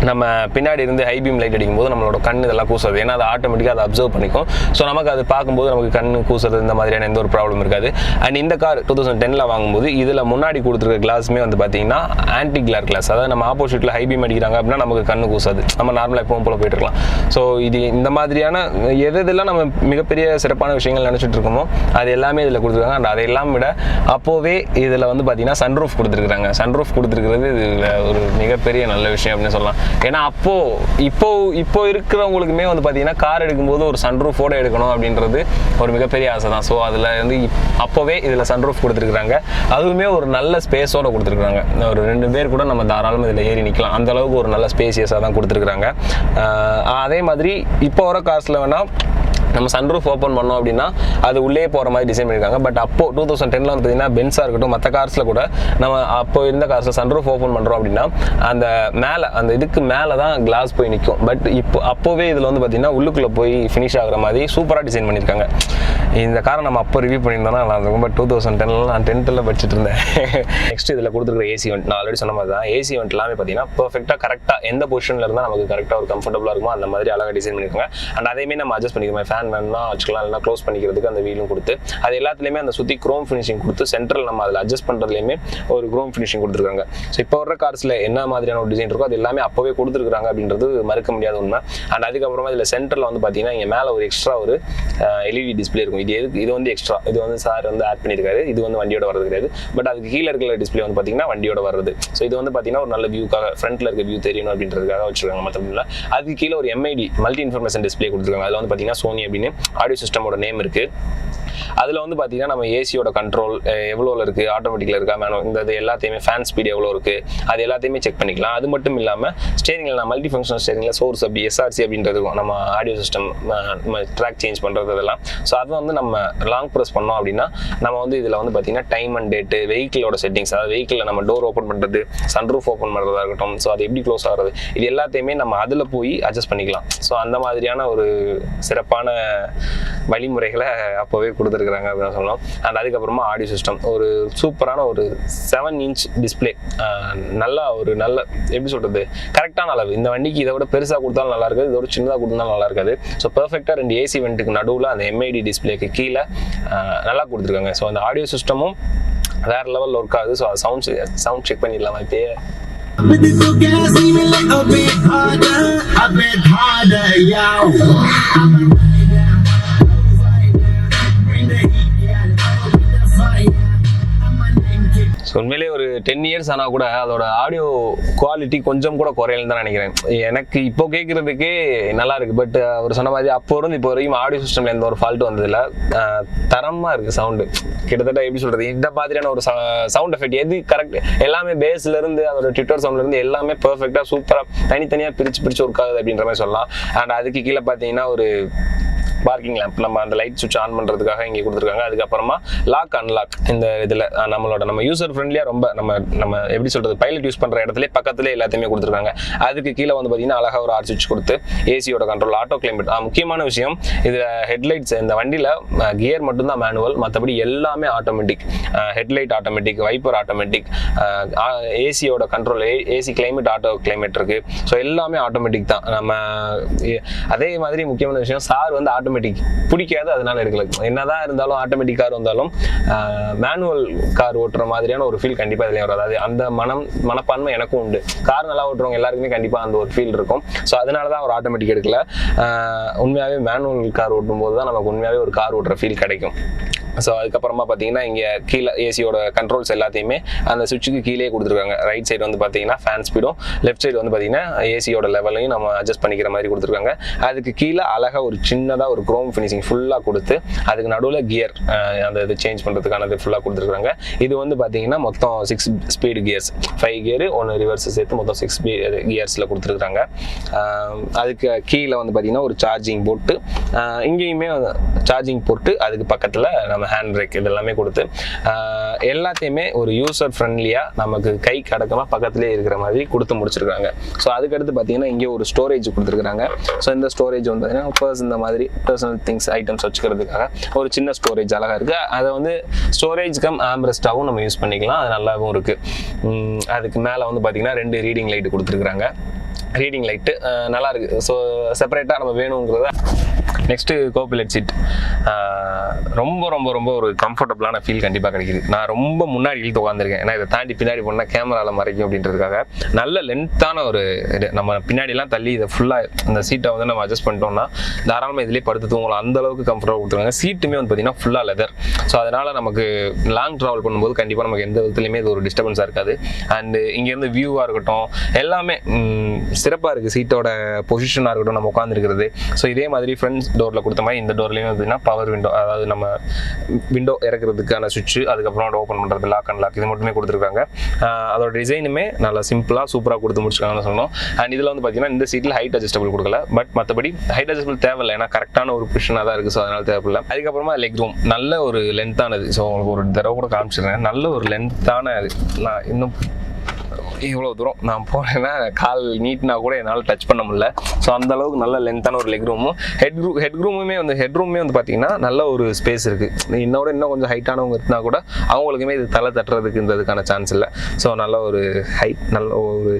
நம்ம பின்னாடி இருந்து ஹை பீம் லைட் அடிக்கும்போது நம்மளோட கண் இதெல்லாம் கூசுறது. ஏன்னா அது ஆட்டோமேட்டிக்காக அதை அப்சர்வ் பண்ணிக்கும். ஸோ நமக்கு அது பார்க்கும்போது நமக்கு கண் கூசுறது இந்த மாதிரியான எந்த ஒரு ப்ராப்ளம் இருக்காது. அண்ட் இந்த கார் 2010 வாங்கும்போது இதில் முன்னாடி கொடுத்துருக்க கிளாஸுமே வந்து பார்த்தீங்கன்னா ஆன்டி கிளார் கிளாஸ். அதாவது நம்ம ஆப்போசிட்டில் ஹை பீம் அடிக்கிறாங்க அப்படின்னா நமக்கு கண்ணு கூசாது, நம்ம நார்மலாக எப்பவும் போல போயிட்டு இருக்கலாம். ஸோ இது இந்த மாதிரியான எதெல்லாம் நம்ம மிகப்பெரிய சிறப்பான விஷயங்கள் நினச்சிட்டு இருக்கோமோ அது எல்லாமே இதில் கொடுத்துருக்காங்க. அண்ட் அதையெல்லாம் விட அப்போவே இதில் வந்து பார்த்தீங்கன்னா சன்ரூஃப் கொடுத்துருக்குறாங்க. சன்ரூஃப் கொடுத்துருக்கிறது இதில் ஒரு மிகப்பெரிய நல்ல விஷயம் அப்படின்னு சொல்லலாம். ஏன்னா இப்போ இருக்கிறவங்களுக்குமே வந்து பார்த்தீங்கன்னா கார் எடுக்கும்போது ஒரு சன்ரூஃபோட எடுக்கணும் அப்படின்றது ஒரு மிகப்பெரிய ஆசை தான். ஸோ அதில் வந்து அப்போவே இதில் சன்ரூஃப் கொடுத்துருக்குறாங்க. அதுவுமே ஒரு நல்ல ஸ்பேஸோட கொடுத்துருக்குறாங்க. ஒரு 2 பேர் கூட நம்ம தாராளமாக இதில் ஏறி நிற்கலாம். அந்த அளவுக்கு ஒரு நல்ல ஸ்பேசியஸாக தான் கொடுத்துருக்குறாங்க. அதே மாதிரி இப்போ வர காசில் வேணால் நம்ம சன்ரூஃப் ஓப்பன் பண்ணோம் அப்படின்னா அது உள்ளே போகிற மாதிரி டிசைன் பண்ணியிருக்காங்க. பட் அப்போது 2010 வந்து பார்த்தீங்கன்னா பென்ஸாக இருக்கட்டும் மற்ற கார்ஸில் கூட நம்ம அப்போ இருந்த கார்ஸில் சன்ரூஃப் ஓப்பன் பண்ணுறோம் அப்படின்னா அந்த மேலே அந்த இதுக்கு மேலே தான் கிளாஸ் போய் நிற்கும். பட் அப்போவே இதில் வந்து பார்த்தீங்கன்னா உள்ளுக்குள்ளே போய் ஃபினிஷ் ஆகிற மாதிரி சூப்பராக டிசைன் பண்ணியிருக்காங்க. இந்த காரை நம்ம அப்போ ரிவ்யூ பண்ணியிருந்தோம்னா நல்லா இருக்கும். பட் 2010 நான் 10th படிச்சுட்டு இருந்தேன். நெக்ஸ்ட் இதில் கொடுத்துருக்குற ஏசி வெண்ட், நான் ஆல்ரெடி சொன்ன மாதிரி தான் ஏசி வெண்ட் எல்லாமே பார்த்தீங்கன்னா கரெக்டாக எந்த பொசிஷனில் இருந்தால் நமக்கு கரெக்டாக ஒரு கம்ஃபர்டபுளாக இருக்குமோ அந்த மாதிரி அழகாக டிசைன் பண்ணியிருக்காங்க. அண்ட் அதையுமே நம்ம அட்ஜஸ்ட் பண்ணிக்கிறோம். ஃபேன் ஹேண்ட் வேணும்னா வச்சுக்கலாம், இல்லைனா க்ளோஸ் பண்ணிக்கிறதுக்கு அந்த வீலும் கொடுத்து அது எல்லாத்துலேயுமே அந்த சுற்றி க்ரோம் ஃபினிஷிங் கொடுத்து சென்ட்ரல் நம்ம அதில் அட்ஜஸ்ட் பண்ணுறதுலையுமே ஒரு க்ரோம் ஃபினிஷிங் கொடுத்துருக்காங்க. ஸோ இப்போ வர கார்ஸில் என்ன மாதிரியான ஒரு டிசைன் இருக்கோ அது எல்லாமே அப்போவே கொடுத்துருக்காங்க அப்படின்றது மறுக்க முடியாத உண்மை. அண்ட் அதுக்கப்புறமா இதில் சென்டரில் வந்து பார்த்தீங்கன்னா இங்கே மேலே ஒரு எக்ஸ்ட்ரா ஒரு எல்இடி டிஸ்பிளே இருக்கும். இது வந்து எக்ஸ்ட்ரா, இது வந்து சார் வந்து ஆட் பண்ணியிருக்காரு. இது வந்து வண்டியோட வரது கிடையாது. பட் அதுக்கு கீழே இருக்கிற டிஸ்பிளே வந்து பார்த்தீங்கன்னா வண்டியோட வருது. ஸோ இது வந்து பார்த்தீங்கன்னா ஒரு நல்ல வியூக்காக, ஃப்ரண்ட்டில் இருக்க வியூ தெரியணும் அப்படின்றதுக்காக வச்சிருக்காங்க. மற்றபடியில் அதுக்கு கீழே ஒரு எம்ஐடி மல்டி இன்ஃபர்மேஷன் டிஸ்பிளே கொடுத்துருக்காங்க. அதில் வந்து பார்த்தீங்கன்னா சோனி அப்படின்னு ஆடியோ சிஸ்டமோட நேம் இருக்குது. அதில் வந்து பார்த்தீங்கன்னா நம்ம ஏசியோட கண்ட்ரோல் எவ்வளோவில் இருக்குது, ஆட்டோமேட்டிக்கில் இருக்கா, இந்த இது எல்லாத்தையுமே ஃபேன் ஸ்பீட் எவ்வளோ இருக்குது அது எல்லாத்தையுமே செக் பண்ணிக்கலாம். அது மட்டும் இல்லாமல் ஸ்டேரிங்கில் நான் மல்டி ஃபங்க்ஷனல் ஸ்டேரிங்கில் சோர்ஸ் அப்படி எஸ்ஆர்சி அப்படின்றது இருக்கும். நம்ம ஆடியோ சிஸ்டம் நம்ம ட்ராக் சேஞ்ச் பண்ணுறது இதெல்லாம். ஸோ அதை வந்து நம்ம லாங் ப்ரெஸ் பண்ணோம் அப்படின்னா நம்ம வந்து இதில் வந்து பார்த்தீங்கன்னா டைம் அண்ட் டேட்டு, வெஹிக்கிளோட செட்டிங்ஸ், அதாவது வெஹிக்கிளில் நம்ம டோர் ஓப்பன் பண்ணுறது, சன்ரூஃப் ஓப்பன் பண்ணுறதா இருக்கட்டும், ஸோ அது எப்படி க்ளோஸ் ஆகிறது, இது எல்லாத்தையுமே நம்ம அதில் போய் அட்ஜஸ்ட் பண்ணிக்கலாம். ஸோ அந்த மாதிரியான ஒரு சிறப்பான வழிமுறைகளை அப்போவே கொடுத்துருக்குறாங்க அப்படின்னு சொல்லலாம். அண்ட் அதுக்கப்புறமா ஆடியோ சிஸ்டம் ஒரு சூப்பரான ஒரு 7 இன்ச் டிஸ்பிளே, நல்ல எப்படி சொல்கிறது, கரெக்டான அளவு. இந்த வண்டிக்கு இதை விட பெருசாக கொடுத்தாலும் நல்லா இருக்காது, இதோட சின்னதாக கொடுத்தாலும் நல்லா இருக்காது. ஸோ பெர்ஃபெக்டாக 2 ஏசி வெண்ட்டுக்கு நடுவில் அந்த எம்ஐடி டிஸ்பிளேக்கு கீழே நல்லா கொடுத்துருக்காங்க. ஸோ அந்த ஆடியோ சிஸ்டமும் வேறு லெவலில் ஒர்க் ஆகுது. ஸோ அது சவுண்ட் செக் பண்ணிடலாமா இப்போயே. But this so gas even like a bit harder, yo. I'm a bring the heat, yeah, bring the fire. I'm a name kick. So உண்மையிலே ஒரு 10 இயர்ஸ் ஆனால் கூட அதோட ஆடியோ குவாலிட்டி கொஞ்சம் கூட குறையலன்னு தான் நினைக்கிறேன். எனக்கு இப்போ கேட்குறதுக்கே நல்லா இருக்குது. பட் அவர் சொன்ன மாதிரி அப்போ இருந்து இப்போ வரைக்கும் ஆடியோ சிஸ்டமில் எந்த ஒரு ஃபால்ட்டும் வந்ததில்லை. தரமாக இருக்குது சவுண்டு. கிட்டத்தட்ட எப்படி சொல்கிறது, இந்த மாதிரியான ஒரு சவுண்ட் எஃபெக்ட் எது கரெக்ட், எல்லாமே பேஸ்லேருந்து அதோட ட்விட்டர் சவுண்ட்லேருந்து எல்லாமே பர்ஃபெக்டாக சூப்பராக தனித்தனியாக பிரித்து ஒர்க் ஆகுது அப்படின்ற மாதிரி சொல்லலாம். அண்ட் அதுக்கு கீழே பார்த்தீங்கன்னா ஒரு பார்க்கிங் லேம்ப், நம்ம அந்த லைட் சுவிட்ச் ஆன் பண்ணுறதுக்காக இங்கே கொடுத்துருக்காங்க. அதுக்கப்புறமா லாக் அன்லாக் இந்த இதில் நம்ம யூசர் ஃப்ரெண்ட்லியாக ரொம்ப நம்ம எப்படி சொல்கிறது, பைலட் யூஸ் பண்ணுற இடத்துல பக்கத்துலேயே எல்லாத்தையுமே கொடுத்துருக்காங்க. அதுக்கு கீழே வந்து பார்த்தீங்கன்னா அழகாக ஒரு ஆர் சுவிட்ச் கொடுத்து ஏசியோட கண்ட்ரோல், ஆட்டோ கிளைமேட். முக்கியமான விஷயம் இதில் ஹெட்லைட்ஸ், இந்த வண்டியில் கியர் மட்டும்தான் மேனுவல், மற்றபடி எல்லாமே automatic. Headlight automatic, wiper automatic, ஏசியோட control, AC climate, auto climate இருக்குது. ஸோ எல்லாமே ஆட்டோமேட்டிக் தான். நம்ம அதே மாதிரி முக்கியமான விஷயம், சார் வந்து ஆட்டோமேட்டிக் பிடிக்காது, அதனால எடுக்கல. என்னதான் இருந்தாலும் ஆட்டோமேட்டிக் கார் வந்தாலும் மேனுவல் கார் ஓட்டுற மாதிரியான ஒரு ஃபீல் கண்டிப்பாக இதுலேயும் வரும். அதாவது அந்த மனப்பான்மை எனக்கும் உண்டு. கார் நல்லா ஓட்டுறவங்க எல்லாருக்குமே கண்டிப்பாக அந்த ஒரு ஃபீல் இருக்கும். ஸோ அதனால தான் ஒரு ஆட்டோமேட்டிக் எடுக்கல. உண்மையாகவே மேனுவல் கார் ஓட்டும் போது தான் நமக்கு உண்மையாகவே ஒரு கார் ஓட்டுற ஃபீல் கிடைக்கும். ஸோ அதுக்கப்புறமா பார்த்தீங்கன்னா இங்கே கீழே ஏசியோட கண்ட்ரோல்ஸ் எல்லாத்தையுமே அந்த சுவிட்சுக்கு கீழே கொடுத்துருக்காங்க. ரைட் சைடு வந்து பார்த்தீங்கன்னா ஃபேன் ஸ்பீடும், லெஃப்ட் சைடு வந்து பார்த்தீங்கன்னா ஏசியோட லெவலையும் நம்ம அட்ஜஸ்ட் பண்ணிக்கிற மாதிரி கொடுத்துருக்காங்க. அதுக்கு கீழே அழகாக ஒரு சின்னதாக ஒரு குரோம் ஃபினிஷிங் ஃபுல்லாக கொடுத்து அதுக்கு நடுவில் கியர் அந்த இது சேஞ்ச் பண்ணுறதுக்கானது ஃபுல்லாக கொடுத்துருக்காங்க. இது வந்து பார்த்தீங்கன்னா மொத்தம் 6 ஸ்பீடு கியர்ஸ், 5 கியர் 1 ரிவர்ஸ் சேர்த்து மொத்தம் 6 கியர்ஸில் கொடுத்துருக்காங்க. அதுக்கு கீழே வந்து பார்த்தீங்கன்னா ஒரு சார்ஜிங் போட்டு, இங்கேயுமே சார்ஜிங் போட்டு அதுக்கு பக்கத்தில் நம்ம ஹேண்ட் பிரேக் இதெல்லாமே கொடுத்து எல்லாத்தையுமே ஒரு யூசர் ஃப்ரெண்ட்லியாக நமக்கு கை கடக்கமாக பக்கத்துலேயே இருக்கிற மாதிரி கொடுத்து முடிச்சிருக்காங்க. ஸோ அதுக்கடுத்து பார்த்தீங்கன்னா இங்கே ஒரு ஸ்டோரேஜ் கொடுத்துருக்காங்க. ஸோ இந்த ஸ்டோரேஜ் வந்து பார்த்தீங்கன்னா இந்த மாதிரி பர்சனல் திங்ஸ் ஐட்டம்ஸ் வச்சுக்கிறதுக்காக ஒரு சின்ன ஸ்டோரேஜ் அழகாக இருக்குது. அதை வந்து ஸ்டோரேஜ் கம் ஆம்ரெஸ்டாகவும் நம்ம யூஸ் பண்ணிக்கலாம், அது நல்லாவும் இருக்குது. அதுக்கு மேலே வந்து பார்த்தீங்கன்னா 2 ரீடிங் லைட்டு கொடுத்துருக்குறாங்க. ரீடிங் லைட்டு நல்லா இருக்குது. ஸோ செப்பரேட்டாக நம்ம வேணுங்கிறத. நெக்ஸ்ட்டு கோபிலட் சீட் ரொம்ப ரொம்ப ரொம்ப ஒரு கம்ஃபர்டபுளான ஃபீல் கண்டிப்பாக கிடைக்குது. நான் ரொம்ப முன்னாடி இழுத்து உட்காந்துருக்கேன், ஏன்னா இதை தாண்டி பின்னாடி போனால் கேமராவில் மறைக்கும் அப்படின்றதுக்காக. நல்ல லென்த்தான ஒரு இது, நம்ம பின்னாடிலாம் தள்ளி இதை ஃபுல்லாக இந்த சீட்டை வந்து நம்ம அட்ஜஸ்ட் பண்ணிட்டோம்னா தாராளமாக இதிலே படுத்து தூங்கலாம், அந்தளவுக்கு கம்ஃபர்டபுள் கொடுத்துருக்காங்க. சீட்டுமே வந்து பார்த்திங்கன்னா ஃபுல்லாக லெதர். ஸோ அதனால் நமக்கு லாங் ட்ராவல் பண்ணும்போது கண்டிப்பாக நமக்கு எந்த விதத்துலையுமே இது ஒரு டிஸ்டர்பன்ஸாக இருக்காது. அண்டு இங்கேருந்து வியூவாக இருக்கட்டும் எல்லாமே சிறப்பாக இருக்குது. சீட்டோட பொசிஷனாக இருக்கட்டும், நம்ம உட்காந்துருக்கிறது. ஸோ இதே மாதிரி ஃப்ரெண்ட்ஸ் டோரில் கொடுத்த மாதிரி இந்த டோர்லேயும் பார்த்தீங்கன்னா பவர் விண்டோ, அதாவது நம்ம விண்டோ இறக்குறதுக்கான சுவிட்சு, அதுக்கப்புறம் ஓப்பன் பண்ணுறது லாக் அண்ட் லாக், இது மட்டுமே கொடுத்துருக்காங்க. அதோட டிசைனுமே நல்லா சிம்பிளாக சூப்பராக கொடுத்து முடிச்சிருக்காங்கன்னு சொல்லணும். அண்ட் இதில் வந்து பார்த்தீங்கன்னா இந்த சீட்டில் ஹைட் அட்ஜஸ்டபிள் கொடுக்கல, பட் மற்றபடி ஹைட் அட்ஜஸ்டபிள் தேவையில்லை, ஏன்னா கரெக்டான ஒரு பொசிஷனாக தான் இருக்குது. ஸோ அதனால் தேவையில்லை. அதுக்கப்புறமா லெக் ரூம் நல்ல ஒரு லென்த்தானது. ஸோ உங்களுக்கு ஒரு தடவை கூட காமிச்சிடுறேன், நல்ல ஒரு லென்த்தான. நான் இன்னும் இவ்வளோ தூரம் நான் போனேன்னா கால் நீட்னா கூட என்னால் டச் பண்ண முடியல. ஸோ அந்த அளவுக்கு நல்ல லென்த்தான ஒரு லெக் ரூமும் ஹெட் ரூமுமே வந்து பார்த்தீங்கன்னா நல்ல ஒரு ஸ்பேஸ் இருக்குது. இன்னும் கொஞ்சம் ஹைட்டானவங்க இருந்தால் கூட அவங்களுக்குமே இது தலை தட்டுறதுக்குன்றதுக்கான சான்ஸ் இல்லை. ஸோ நல்ல ஒரு நல்ல ஒரு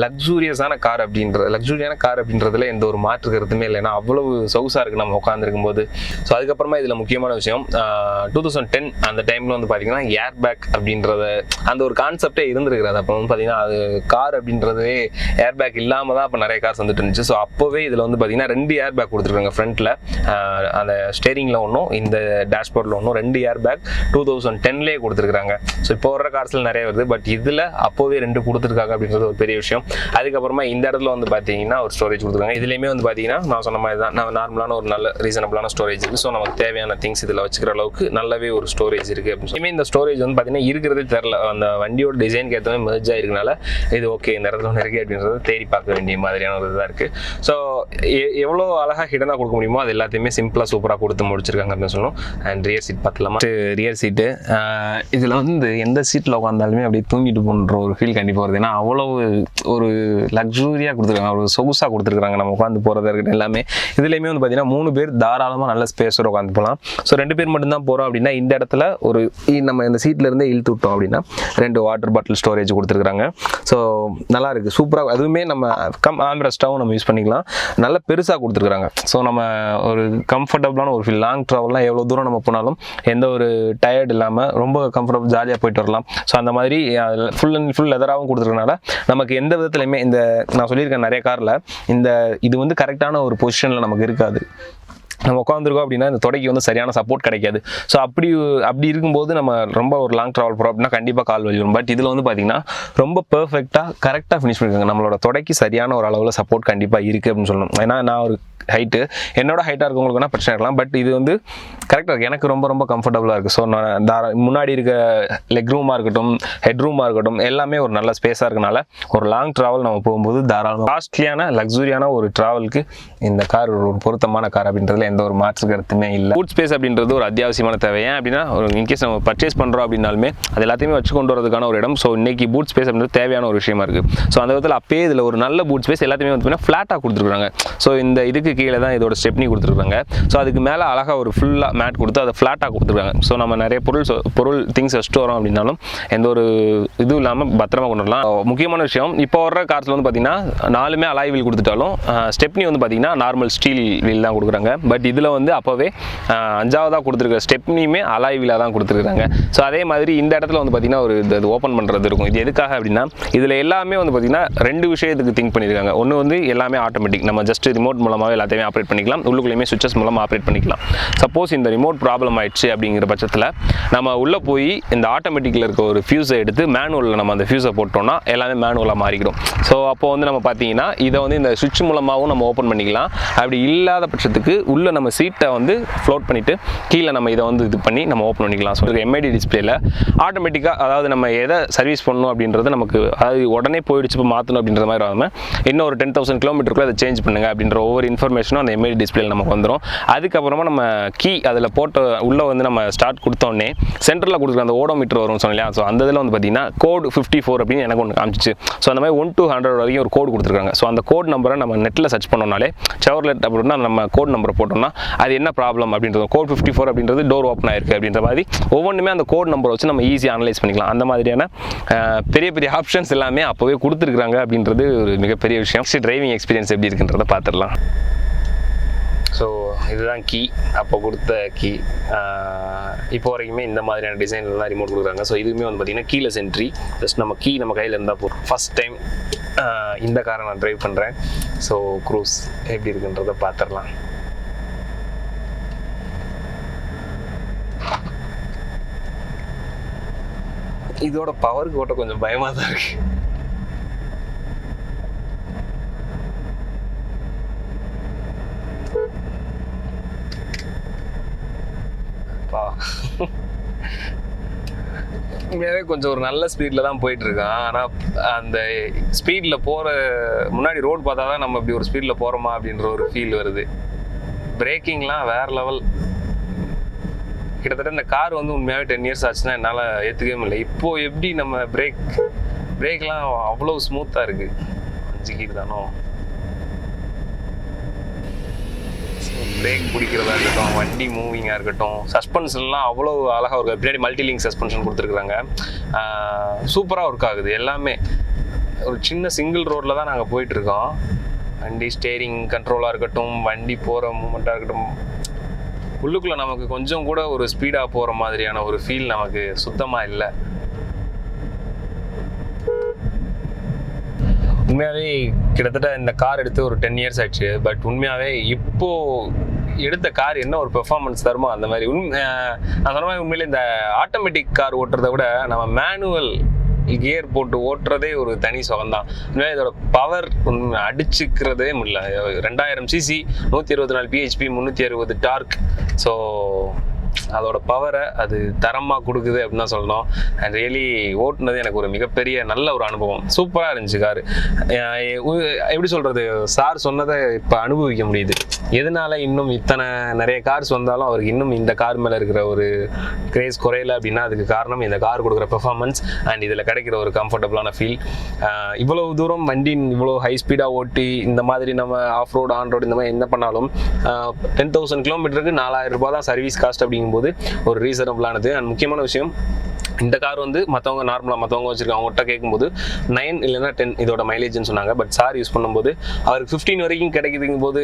லக்ஸூரியான கார் அப்படின்றதுல எந்த ஒரு மாற்று கருத்துமே இல்லை. ஏன்னா அவ்வளவு சொகுசாக இருக்குது நம்ம உட்காந்துருக்கும் போது. ஸோ அதுக்கப்புறமா இதில் முக்கியமான விஷயம் 2010 அந்த டைமில் வந்து பார்த்தீங்கன்னா ஏர் பேக் அப்படின்றத அந்த ஒரு கான்செப்டே இருந்திருக்கிறது. அப்போ வந்து பார்த்தீங்கன்னா அது கார் அப்படின்றதே ஏர் பேக் இல்லாமல் தான் அப்போ நிறைய கார்ஸ் வந்துட்டு இருந்துச்சு. ஸோ அப்போவே இதில் வந்து பார்த்தீங்கன்னா 2 ஏர் பேக் கொடுத்துருக்காங்க. ஃப்ரண்ட்டில் அந்த ஸ்டேரிங்கில் ஒன்றும் இந்த டேஷ்போர்டில் ஒன்றும் 2 ஏர் பேக் 2010லேயே கொடுத்துருக்காங்க. ஸோ இப்போ வர கார்ஸில் நிறைய வருது, பட் இதில் அப்போவே 2 கொடுத்துருக்காங்க அப்படின்றது ஒரு பெரிய விஷயம். அதுக்கப்புறமா இந்த இடத்துல வந்து பார்த்தீங்கன்னா ஒரு ஸ்டோரேஜ் கொடுத்துருக்காங்க. இதுலேயுமே வந்து பார்த்தீங்கன்னா நான் சொன்ன மாதிரி தான் நார்மலான ஒரு நல்ல ரீசனபிளான ஸ்டோரேஜ் இருக்குது. ஸோ நமக்கு தேவையான திங்ஸ் இதில் வச்சுக்கிற அளவுக்கு நல்லாவே ஒரு ஸ்டோரேஜ் இருக்குது அப்படின்னு சொல்லி இந்த ஸ்டோரேஜ் வந்து பார்த்தீங்கன்னா இருக்கிறதே தெரில. அந்த வண்டியோட டிசைனுக்கு ஏற்ற மாதிரி மெர்ஜ் ஆகிருக்கனால இது ஓகே இந்த இடத்துல ஒன்று இருக்குது அப்படின்றத தேடி பார்க்க வேண்டிய மாதிரியான ஒரு இதாக இருக்குது. ஸோ எவ்வளோ அழகாக ஹிடனாக கொடுக்க முடியுமோ அது எல்லாத்தையுமே சிம்பிளாக சூப்பராக கொடுத்து முடிச்சிருக்காங்க அப்படின்னு சொல்லணும். அண்ட் ரியர் சீட் பார்த்துலாமா? ரியர் சீட்டு இதில் வந்து எந்த சீட்டில் உட்காந்தாலுமே அப்படியே தூங்கிட்டு போன்ற ஒரு ஃபீல் கண்டிப்பாக வருது. ஏன்னா அவ்வளோ ஒரு லக்ஸூரியாக கொடுத்துருக்காங்க, ஒரு சொகுசாக கொடுத்துருக்காங்க. நம்ம உட்காந்து போகிறதா இருக்கட்டும் எல்லாமே. இதுலேயுமே வந்து பார்த்தீங்கன்னா 3 பேர் தாராளமாக நல்ல ஸ்பேஸோட உட்காந்து போகலாம். ஸோ 2 பேர் மட்டும்தான் போகிறோம் அப்படின்னா இந்த இடத்துல ஒரு நம்ம இந்த சீட்டில் இருந்தே இழுத்து விட்டோம் அப்படின்னா 2 வாட்டர் பாட்டில் ஸ்டோரேஜ் கொடுத்துருக்காங்க. ஸோ நல்லா இருக்குது, சூப்பராக. அதுவுமே நம்ம ஆம்ரெஸ்டாகவும் நம்ம யூஸ் பண்ணிக்கலாம். நல்ல பெருசாக கொடுத்துருக்காங்க. ஸோ நம்ம ஒரு கம்ஃபர்டபுளான ஒரு ஃபீல். லாங் ட்ராவல்லாம் எவ்வளோ தூரம் நம்ம போனாலும் எந்த ஒரு டயர்ட் இல்லாமல் ரொம்ப கம்ஃபர்டபுள் ஜாலியாக போயிட்டு வரலாம். ஸோ அந்த மாதிரி ஃபுல் அண்ட் ஃபுல் லெதராகவும் கொடுத்துருக்கனால நமக்கு எந்த விதத்துலையுமே இந்த நான் சொல்லியிருக்கேன் நிறைய காரில் இது வந்து கரெக்டான ஒரு பொசிஷனில் நமக்கு இருக்காது. நம்ம உட்காந்துருக்கோம் அப்படின்னா இந்த தொடைக்கு வந்து சரியான சப்போர்ட் கிடைக்காது. ஸோ அப்படி இருக்கும்போது நம்ம ரொம்ப ஒரு லாங் ட்ராவல் போகிறோம் அப்படின்னா கண்டிப்பாக கால் வலி வரும். பட் இதில் வந்து பார்த்தீங்கன்னா ரொம்ப பெர்ஃபெக்டாக கரெக்டாக ஃபினிஷ் பண்ணியிருக்காங்க. நம்மளோட தொடைக்கு சரியான ஒரு அளவில் சப்போர்ட் கண்டிப்பாக இருக்குது அப்படின்னு சொல்லணும். ஏன்னா நான் ஒரு ஹைட்டு என்னோட ஹைட்டாக இருக்கவங்களுக்குனா பிரச்சனை இருக்கலாம். பட் இது வந்து கரெக்டாக இருக்குது, எனக்கு ரொம்ப ரொம்ப கம்ஃபர்டபுளாக இருக்குது. ஸோ நான் முன்னாடி இருக்க லெக் ரூமாக இருக்கட்டும் ஹெட் ரூமாக இருக்கட்டும் எல்லாமே ஒரு நல்ல ஸ்பேஸாக இருக்கனால ஒரு லாங் ட்ராவல் நம்ம போகும்போது தாராளமாக காஸ்ட்லியான லக்ஸூரியான ஒரு ட்ராவலுக்கு இந்த கார் ஒரு பொருத்தமான கார் அப்படின்றதுல எந்த ஒரு மாற்று கருத்துமே இல்லை. பூட் ஸ்பேஸ் அப்படின்றது ஒரு அத்தியாவசியமான தேவை. ஏன் அப்படின்னா ஒரு இன்கேஸ் நம்ம பர்ச்சேஸ் பண்ணுறோம் அப்படின்னாலுமே அது எல்லாத்தையுமே வச்சு கொண்டு வரதுக்கான ஒரு இடம். ஸோ இன்னைக்கு பூட் ஸ்பேஸ் அப்படின்றது தேவையான ஒரு விஷயமா இருக்குது. ஸோ அந்த விதத்தில் அப்பயே இதில் ஒரு நல்ல பூட் ஸ்பேஸ் எல்லாத்தையுமே வந்து ஃப்ளாட்டாக கொடுத்துருக்காங்க. ஸோ இந்த இதுக்கு கீழே தான் இதோட ஸ்டெப்னி கொடுத்துருக்காங்க. ஸோ அதுக்கு மேலே அழகாக ஒரு ஃபுல்லாக மேட் கொடுத்து அதை ஃப்ளாட்டாக கொடுத்துருக்காங்க. ஸோ நம்ம நிறைய பொருள் திங்ஸ் வச்சுட்டு வரோம் அப்படின்னாலும் எந்த ஒரு இதுவும் இல்லாமல் பத்திரமா கொண்டு வரலாம். முக்கியமான விஷயம் இப்போ வர்ற கார்ஸில் வந்து பார்த்தீங்கன்னா 4மே அலாய் வீல் கொடுத்துட்டாலும் ஸ்டெப்னி வந்து பார்த்தீங்கன்னா நார்மல் ஸ்டீல் வீல் தான் கொடுக்குறாங்க. பட் இதில் வந்து அப்போவே 5ஆவதாக கொடுத்துருக்க ஸ்டெப்னியுமே அலாய் வீலாக தான் கொடுத்துருக்காங்க. ஸோ அதே மாதிரி இந்த இடத்துல வந்து பார்த்தீங்கன்னா ஒரு இது ஓப்பன் பண்ணுறது இருக்கும். இது எதுக்காக அப்படின்னா இதில் எல்லாமே வந்து பார்த்தீங்கன்னா 2 விஷயத்துக்கு திங்க் பண்ணியிருக்காங்க. ஒன்று வந்து எல்லாமே ஆட்டோமேட்டிக், நம்ம ஜஸ்ட் ரிமோட் மூலமாக எல்லாத்தையுமே ஆப்ரேட் பண்ணிக்கலாம். உள்ளுக்குள்ளேயுமே சுவிச்சஸ் மூலமாக ஆப்ரேட் பண்ணிக்கலாம். சப்போஸ் இந்த ரிமோட் ப்ராப்ளம் ஆயிடுச்சு அப்படிங்கிற பட்சத்தில் நம்ம உள்ளே போய் இந்த ஆட்டோமேட்டிக்கில் இருக்க ஒரு ஃபியூஸை எடுத்து மேனுவலில் நம்ம அந்த ஃபியூஸை போட்டோம்னா எல்லாமே மேனுவலாக மாறிடும். ஸோ அப்போ வந்து நம்ம பார்த்தீங்கன்னா இதை வந்து இந்த சுவிட்ச் மூலமாகவும் நம்ம ஓப்பன் பண்ணிக்கலாம். அப்படி இல்லாத பட்சத்துக்கு உள்ள நம்ம சீட்டை வந்து ஃப்ளோட் பண்ணிவிட்டு கீழே நம்ம இதை வந்து இது பண்ணி நம்ம ஓப்பன் பண்ணிக்கலாம். ஸோ எம்ஐடி டிஸ்பிளேல ஆட்டோமேட்டிக்காக அதாவது நம்ம எதை சர்வீஸ் பண்ணணும் அப்படின்றது நமக்கு அது உடனே போயிடுச்சு இப்போ மாற்றணும் அப்படின்ற மாதிரி வராமல் இன்னும் ஒரு 10,000 கிலோமீட்டருக்குள்ள அதை சேஞ்ச் பண்ணுங்க அப்படின்ற ஒவ்வொரு இன்ஃபர்மேஷனும் அந்த எம்ஐடி டிஸ்பிளேல நமக்கு வந்துடும். அதுக்கப்புறமா நம்ம கீ அதில் போட்டு உள்ளே வந்து நம்ம ஸ்டார்ட் கொடுத்தோடனே சென்டரில் கொடுக்குற அந்த ஓடோமீட்டர் வரும் சொன்னலையா. ஸோ அந்த இதில் வந்து பார்த்தீங்கன்னா கோடு 54 அப்படின்னு எனக்கு ஒன்று காமிச்சிச்சு. ஸோ அந்த மாதிரி 1 to 100 வரைக்கும் ஒரு கோடு கொடுத்துருக்காங்க. ஸோ அந்த கோட் நம்பரை நம்ம நெட்டில் சர்ச் பண்ணோம்னாலே செவர்லெட் அப்படின்னா நம்ம கோட் நம்பரை போட்டோம்னா அது என்ன ப்ராப்ளம் அப்படின்றது கோட் 54 அப்படின்றது டோர் ஓப்பன் ஆயிருக்கு அப்படின்ற மாதிரி ஒவ்வொன்றுமே அந்த கோட் நம்பரை வச்சு நம்ம ஈஸியாக அனலைஸ் பண்ணிக்கலாம். அந்த மாதிரியான பெரிய பெரிய ஆப்ஷன்ஸ் எல்லாமே அப்போவே கொடுத்துருக்காங்க அப்படின்றது ஒரு மிகப்பெரிய விஷயம். டிரைவிங் எக்ஸ்பீரியன்ஸ் எப்படி இருக்குன்றதை பார்த்துடலாம். ஸோ இதுதான் கீ, அப்போ கொடுத்த கீ. இப்போ வரைக்குமே இந்த மாதிரியான டிசைனில் தான் ரிமோட் கொடுக்குறாங்க. ஸோ இதுவுமே வந்து பார்த்திங்கன்னா கீலெஸ் என்ட்ரி. ஜஸ்ட் நம்ம கீ நம்ம கையில் இருந்தால் போதும். ஃபஸ்ட் டைம் இந்த காரை நான் ட்ரைவ் பண்ணுறேன். ஸோ க்ரூஸ் எப்படி இருக்குன்றதை பார்த்துடலாம். இதோட பவருக்கு ஓட்ட கொஞ்சம் பயமாக தான் இருக்கு. உண்மையாகவே கொஞ்சம் ஒரு நல்ல ஸ்பீடில் தான் போயிட்டுருக்கான். ஆனால் அந்த ஸ்பீடில் போகிற முன்னாடி ரோடு பார்த்தா தான் நம்ம இப்படி ஒரு ஸ்பீடில் போகிறோமா அப்படின்ற ஒரு ஃபீல் வருது. பிரேக்கிங்லாம் வேறு லெவல். கிட்டத்தட்ட இந்த கார் வந்து உண்மையாகவே 10 years ஆச்சுன்னா என்னால் ஏற்றுக்கவே முடியல. இப்போது எப்படி நம்ம பிரேக்லாம் அவ்வளோ ஸ்மூத்தாக இருக்குது. 5 கீர் தானோ. பிரேக் பிடிக்கிறதா இருக்கட்டும், வண்டி மூவிங்காக இருக்கட்டும், சஸ்பென்ஷன்லாம் அவ்வளோ அழகாக இருக்கும். பின்னாடி மல்டிலிங்க் சஸ்பென்ஷன் கொடுத்துருக்குறாங்க, சூப்பராக ஒர்க் ஆகுது எல்லாமே. ஒரு சின்ன சிங்கிள் ரோட்டில் தான் நாங்கள் போயிட்டுருக்கோம். வண்டி ஸ்டேரிங் கண்ட்ரோலாக இருக்கட்டும், வண்டி போகிற மூமெண்ட்டாக இருக்கட்டும், உள்ளுக்குள்ளே நமக்கு கொஞ்சம் கூட ஒரு ஸ்பீடாக போகிற மாதிரியான ஒரு ஃபீல் நமக்கு சுத்தமாக இல்லை. உண்மையாகவே கிட்டத்தட்ட இந்த கார் எடுத்து ஒரு 10 இயர்ஸ் ஆயிடுச்சு. பட் உண்மையாகவே இப்போது எடுத்த கார் என்ன ஒரு பெர்ஃபார்மன்ஸ் தருமோ அந்த மாதிரி நான் சொன்ன மாதிரி உண்மையிலே இந்த ஆட்டோமேட்டிக் கார் ஓட்டுறதை விட நம்ம மேனுவல் கியர் போட்டு ஓட்டுறதே ஒரு தனி சுகம்தான். உண்மையாக இதோட பவர் அடிச்சுக்கிறதே முடியல. 2000 cc, 124 PHP, 360 டார்க். ஸோ அதோட பவரை அது தரமாக கொடுக்குது அப்படின்னு தான் சொல்லணும். அண்ட் ரியலி ஓட்டுனது எனக்கு ஒரு மிகப்பெரிய நல்ல ஒரு அனுபவம். சூப்பராக இருந்துச்சு காரு. எப்படி சொல்கிறது, சார் சொன்னதை இப்போ அனுபவிக்க முடியுது. எதனால இன்னும் இத்தனை நிறைய கார்ஸ் வந்தாலும் அவருக்கு இன்னும் இந்த கார் மேலே இருக்கிற ஒரு கிரேஸ் குறையலை அப்படின்னா அதுக்கு காரணம் இந்த கார் கொடுக்குற பெர்ஃபார்மன்ஸ் அண்ட் இதில் கிடைக்கிற ஒரு கம்ஃபர்டபுளான ஃபீல். இவ்வளோ தூரம் வண்டி இவ்வளோ ஹை ஸ்பீடாக ஓட்டி இந்த மாதிரி நம்ம ஆஃப் ரோடு ஆன் ரோடு இந்த மாதிரி என்ன பண்ணாலும் 10,000 கிலோமீட்டருக்கு 4,000 ரூபாய் தான் சர்வீஸ் காஸ்ட் அப்படிங்கும்போது ஒரு ரீசனபிளானது. அண்ட் முக்கியமான விஷயம், இந்த கார் வந்து மற்றவங்க நார்மலாக மற்றவங்க வச்சுருக்காங்க, அவங்ககிட்ட கேட்கும்போது 9 இல்லைன்னா 10 இதோட மைலேஜ்னு சொன்னாங்க. பட் சார் யூஸ் பண்ணும்போது அவருக்கு 15 வரைக்கும் கிடைக்குதுங்கும் போது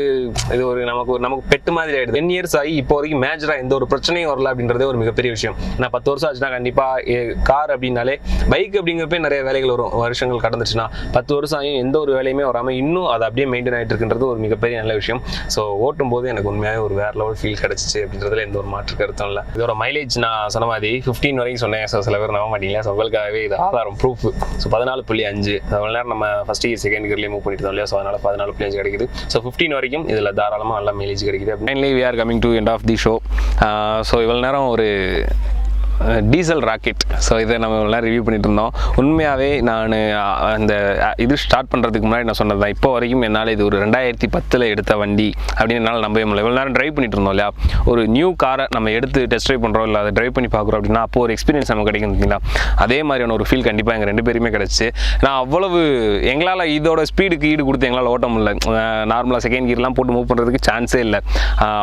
இது ஒரு நமக்கு பெட்டு மாதிரி ஆகிடுது. 10 இயர்ஸ் ஆகி இப்போ வரைக்கும் மேஜராக எந்த ஒரு பிரச்சனையும் வரல அப்படின்றதே ஒரு மிகப்பெரிய விஷயம். நான் 10 வருஷம் ஆச்சுன்னா கண்டிப்பாக கார் அப்படின்னாலே, பைக் அப்படிங்கிறப்ப நிறைய வேலைகள் வரும், வருஷங்கள் கடந்துச்சுன்னா 10 வருஷம் ஆகியும் எந்த ஒரு வேலையுமே வராமல் இன்னும் அதை அப்படியே மெயின்டைன் ஆகிட்டு இருக்குன்றது ஒரு மிகப்பெரிய நல்ல விஷயம். ஸோ ஓட்டும் போது எனக்கு உண்மையாக ஒரு வேறு லெவல் ஃபீல் கிடச்சிச்சு அப்படின்றதுல எந்த ஒரு மாற்று கருத்தும் இல்லை. இதோட மைலேஜ் நான் சொன்ன மாதிரி 15 வரைக்கும் சொன்னேன். சில பேர் நம்ப மாட்டீங்களா, ஸோ உங்களுக்காகவே இது ஆதாரம் ப்ரூஃப். ஸோ 14.5 அவ்வளோ நேரம் நம்ம ஃபஸ்ட் இயர் செகண்ட் இயர்லேயே மூவ் பண்ணிட்டு இல்லையா, ஸோ அதனால் 14.5 கிடைக்குது. ஸோ 15 வரைக்கும் இதில் தாராளமாக நல்லா மைலேஜ் கிடைக்குது. Finally we are coming to end of the show. So இவ்வளோ நேரம் ஒரு டீசல் ராக்கெட், ஸோ இதை நம்ம எல்லாம் ரிவ்யூ பண்ணிட்டு இருந்தோம். உண்மையாகவே நான் அந்த இது ஸ்டார்ட் பண்ணுறதுக்கு முன்னாடி நான் சொன்னது தான், இப்போ வரைக்கும் என்னால் இது ஒரு 2010 எடுத்த வண்டி அப்படின்னு என்னால் நம்பவே முடியல. இவ்வளோ நேரம் ட்ரைவ் பண்ணிட்டு இருந்தோம் இல்லையா, ஒரு நியூ காரை நம்ம எடுத்து டெஸ்ட் ட்ரைவ் பண்ணுறோம் இல்லை, அதை ட்ரைவ் பண்ணி பார்க்குறோம் அப்படின்னா அப்போ ஒரு எக்ஸ்பீரியன்ஸ் நமக்கு கிடைக்கும் பார்த்தீங்களா, அதே மாதிரியான ஒரு ஃபீல் கண்டிப்பாக எங்கள் 2 பேருமே கிடச்சி. நான் அவ்வளவு எங்களால் இதோட ஸ்பீடுக்கு ஈடு கொடுத்து எங்களால் ஓட்ட முடியல. நார்மலாக செகண்ட் கியர்லாம் போட்டு மூவ் பண்ணுறதுக்கு சான்ஸே இல்லை.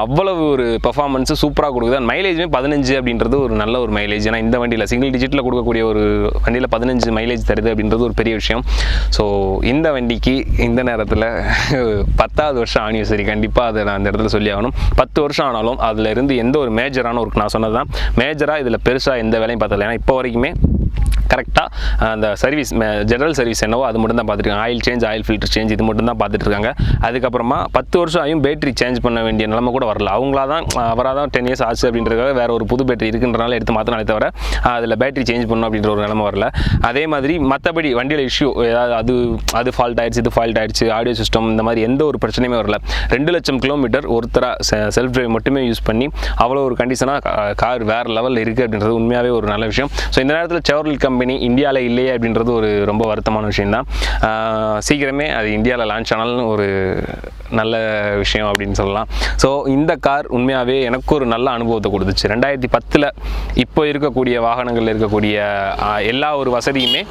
அவ்வளவு ஒரு பர்ஃபார்மன்ஸு சூப்பராக கொடுக்குது. மைலேஜுமே 15 அப்படின்றது ஒரு நல்ல ஒரு மைலேஜ். ஏன்னா இந்த வண்டியில் சிங்கிள் டிஜிட்டில் கொடுக்கக்கூடிய ஒரு வண்டியில் 15 மைலேஜ் தருது அப்படின்றது ஒரு பெரிய விஷயம். ஸோ இந்த வண்டிக்கு இந்த நேரத்தில் 10வது வருஷம் ஆனிவர்சரி கண்டிப்பாக அதை நான் அந்த இடத்துல சொல்லி ஆகணும். 10 வருஷம் ஆனாலும் அதில் இருந்து எந்த ஒரு மேஜரான ஒரு, நான் சொன்னது தான் மேஜராக இதில் பெருசாக எந்த வேலையும் பார்த்ததில்லை. ஏன்னா இப்போ வரைக்குமே கரெக்டாக அந்த சர்வீஸ் ஜெனரல் சர்வீஸ் என்னவோ அது மட்டும் தான் பார்த்துருக்காங்க. Oil change, oil filter change இது மட்டும் தான் பார்த்துட்டு இருக்காங்க. அதுக்கப்புறமா 10 வருஷம் ஆகியும் பேட்டரி சேஞ்ச் பண்ண வேண்டிய நிலைமை கூட வரல. அவங்களா தான் அவராக தான் 10 இயர்ஸ் ஆச்சு அப்படின்றதுக்காக வேறு ஒரு புது பேட்டரி இருக்குன்றனால எடுத்து மாற்றினாலே தவிர அதில் பேட்டரி சேஞ்ச் பண்ணணும் அப்படின்ற ஒரு நிலைமை வரல. அதே மாதிரி மற்றபடி வண்டியில் இஷ்யூ ஏதாவது அது ஃபால்ட் ஆயிடுச்சு, இது ஃபால்ட் ஆயிடுச்சு, ஆடியோ சிஸ்டம் இந்த மாதிரி எந்த ஒரு பிரச்சனையுமே வரல. 2 லட்சம் கிலோமீட்டர் ஒருத்தராக செல்ஃப் டிரைவ் மட்டுமே யூஸ் பண்ணி அவ்வளோ ஒரு கண்டிஷனாக கார் வேறு லெவலில் இருக்குது அப்படின்றது உண்மையாகவே ஒரு நல்ல விஷயம். ஸோ இந்த நேரத்தில் செவர்லெட் கம்பெனி இந்தியாவில் இல்லையே அப்படின்றது ஒரு ரொம்ப வருத்தமான விஷயம்தான். சீக்கிரமே அது இந்தியாவில் லான்ச் ஆனாலும் ஒரு நல்ல விஷயம் அப்படின்னு சொல்லலாம். ஸோ இந்த கார் உண்மையாகவே எனக்கு ஒரு நல்ல அனுபவத்தை கொடுத்துச்சு. 2010 இப்போ இருக்கக்கூடிய வாகனங்களில் இருக்கக்கூடிய எல்லா ஒரு வசதியுமே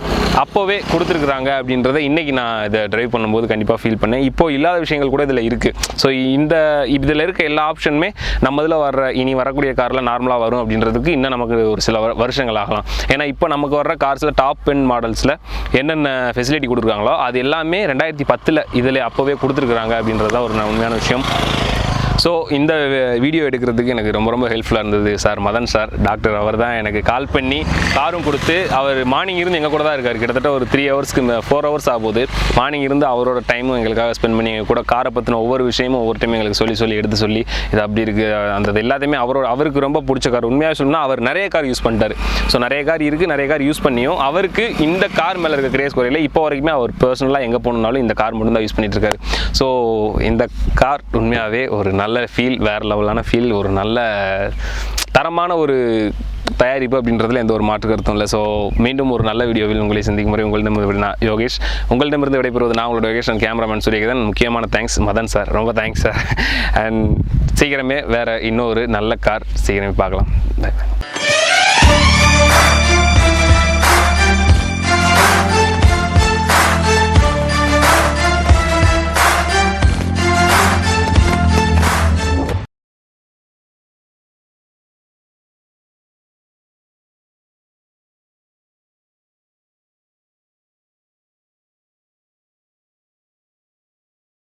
அப்போவே கொடுத்துருக்குறாங்க அப்படின்றத இன்றைக்கி நான் இதை ட்ரைவ் பண்ணும்போது கண்டிப்பாக ஃபீல் பண்ணேன். இப்போது இல்லாத விஷயங்கள் கூட இதில் இருக்குது. ஸோ இதில் இருக்க எல்லா ஆப்ஷனுமே நம்ம இதில் இனி வரக்கூடிய காரில் நார்மலாக வரும் அப்படின்றதுக்கு இன்னும் நமக்கு ஒரு சில வருஷங்கள் ஆகலாம். ஏன்னா இப்போ நமக்கு வர்ற கார்ஸில் டாப் எண்ட் மாடல்ஸில் என்னென்ன ஃபெசிலிட்டி கொடுத்துருக்காங்களோ அது எல்லாமே 2010 இதில் அப்போவே கொடுத்துருக்குறாங்க அப்படின்றது தான் ஒரு உண்மையான விஷயம். ஸோ இந்த வீடியோ எடுக்கிறதுக்கு எனக்கு ரொம்ப ரொம்ப ஹெல்ப்ஃபுல்லாக இருந்தது சார் மதன் சார், டாக்டர். அவர் தான் எனக்கு கால் பண்ணி காரும் கொடுத்து, அவர் மார்னிங் இருந்து எங்கள் கூட தான் இருக்கார். கிட்டத்தட்ட ஒரு 3 ஹவர்ஸ்க்கு 4 ஹவர்ஸ் ஆகும்போது மார்னிங் இருந்து அவரோட டைமும் எங்களுக்காக ஸ்பெண்ட் பண்ணி எங்கள் கூட காரை பற்றின ஒவ்வொரு விஷயமும் ஒவ்வொரு டைம் எங்களுக்கு சொல்லி எடுத்து சொல்லி இது அப்படி இருக்குது அந்த எல்லாத்தையுமே அவருக்கு ரொம்ப பிடிச்ச கார். உண்மையாக சொல்லணும்னா அவர் நிறைய கார் யூஸ் பண்ணிட்டார். ஸோ நிறைய கார் இருக்குது, நிறைய கார் யூஸ் பண்ணியும் அவருக்கு இந்த கார் மேலே இருக்க கிரேஸ் குறையில. இப்போ வரைக்குமே அவர் பர்சனலாக எங்கே போகணுன்னாலும் இந்த கார் மட்டும் தான் யூஸ் பண்ணிட்டு இருக்காரு. ஸோ இந்த கார் உண்மையாகவே ஒரு நல்ல ஃபீல், வேறு லெவலான ஃபீல், ஒரு நல்ல தரமான ஒரு தயாரிப்பு அப்படின்றதுல எந்த ஒரு மாற்று கருத்தும் இல்லை. ஸோ மீண்டும் ஒரு நல்ல வீடியோவில் உங்களை சந்திக்கும் முறை உங்களிடமிருந்து நான் யோகேஷ், உங்களிடமிருந்து விடைபெறுவது நான் உங்களோட யோகேஷ் அண்ட் கேமராமேன் சூரியகதன். முக்கியமான தேங்க்ஸ் மதன் சார், ரொம்ப தேங்க்ஸ் சார். அண்ட் சீக்கிரமே வேறு இன்னொரு நல்ல கார் சீக்கிரமே பார்க்கலாம்.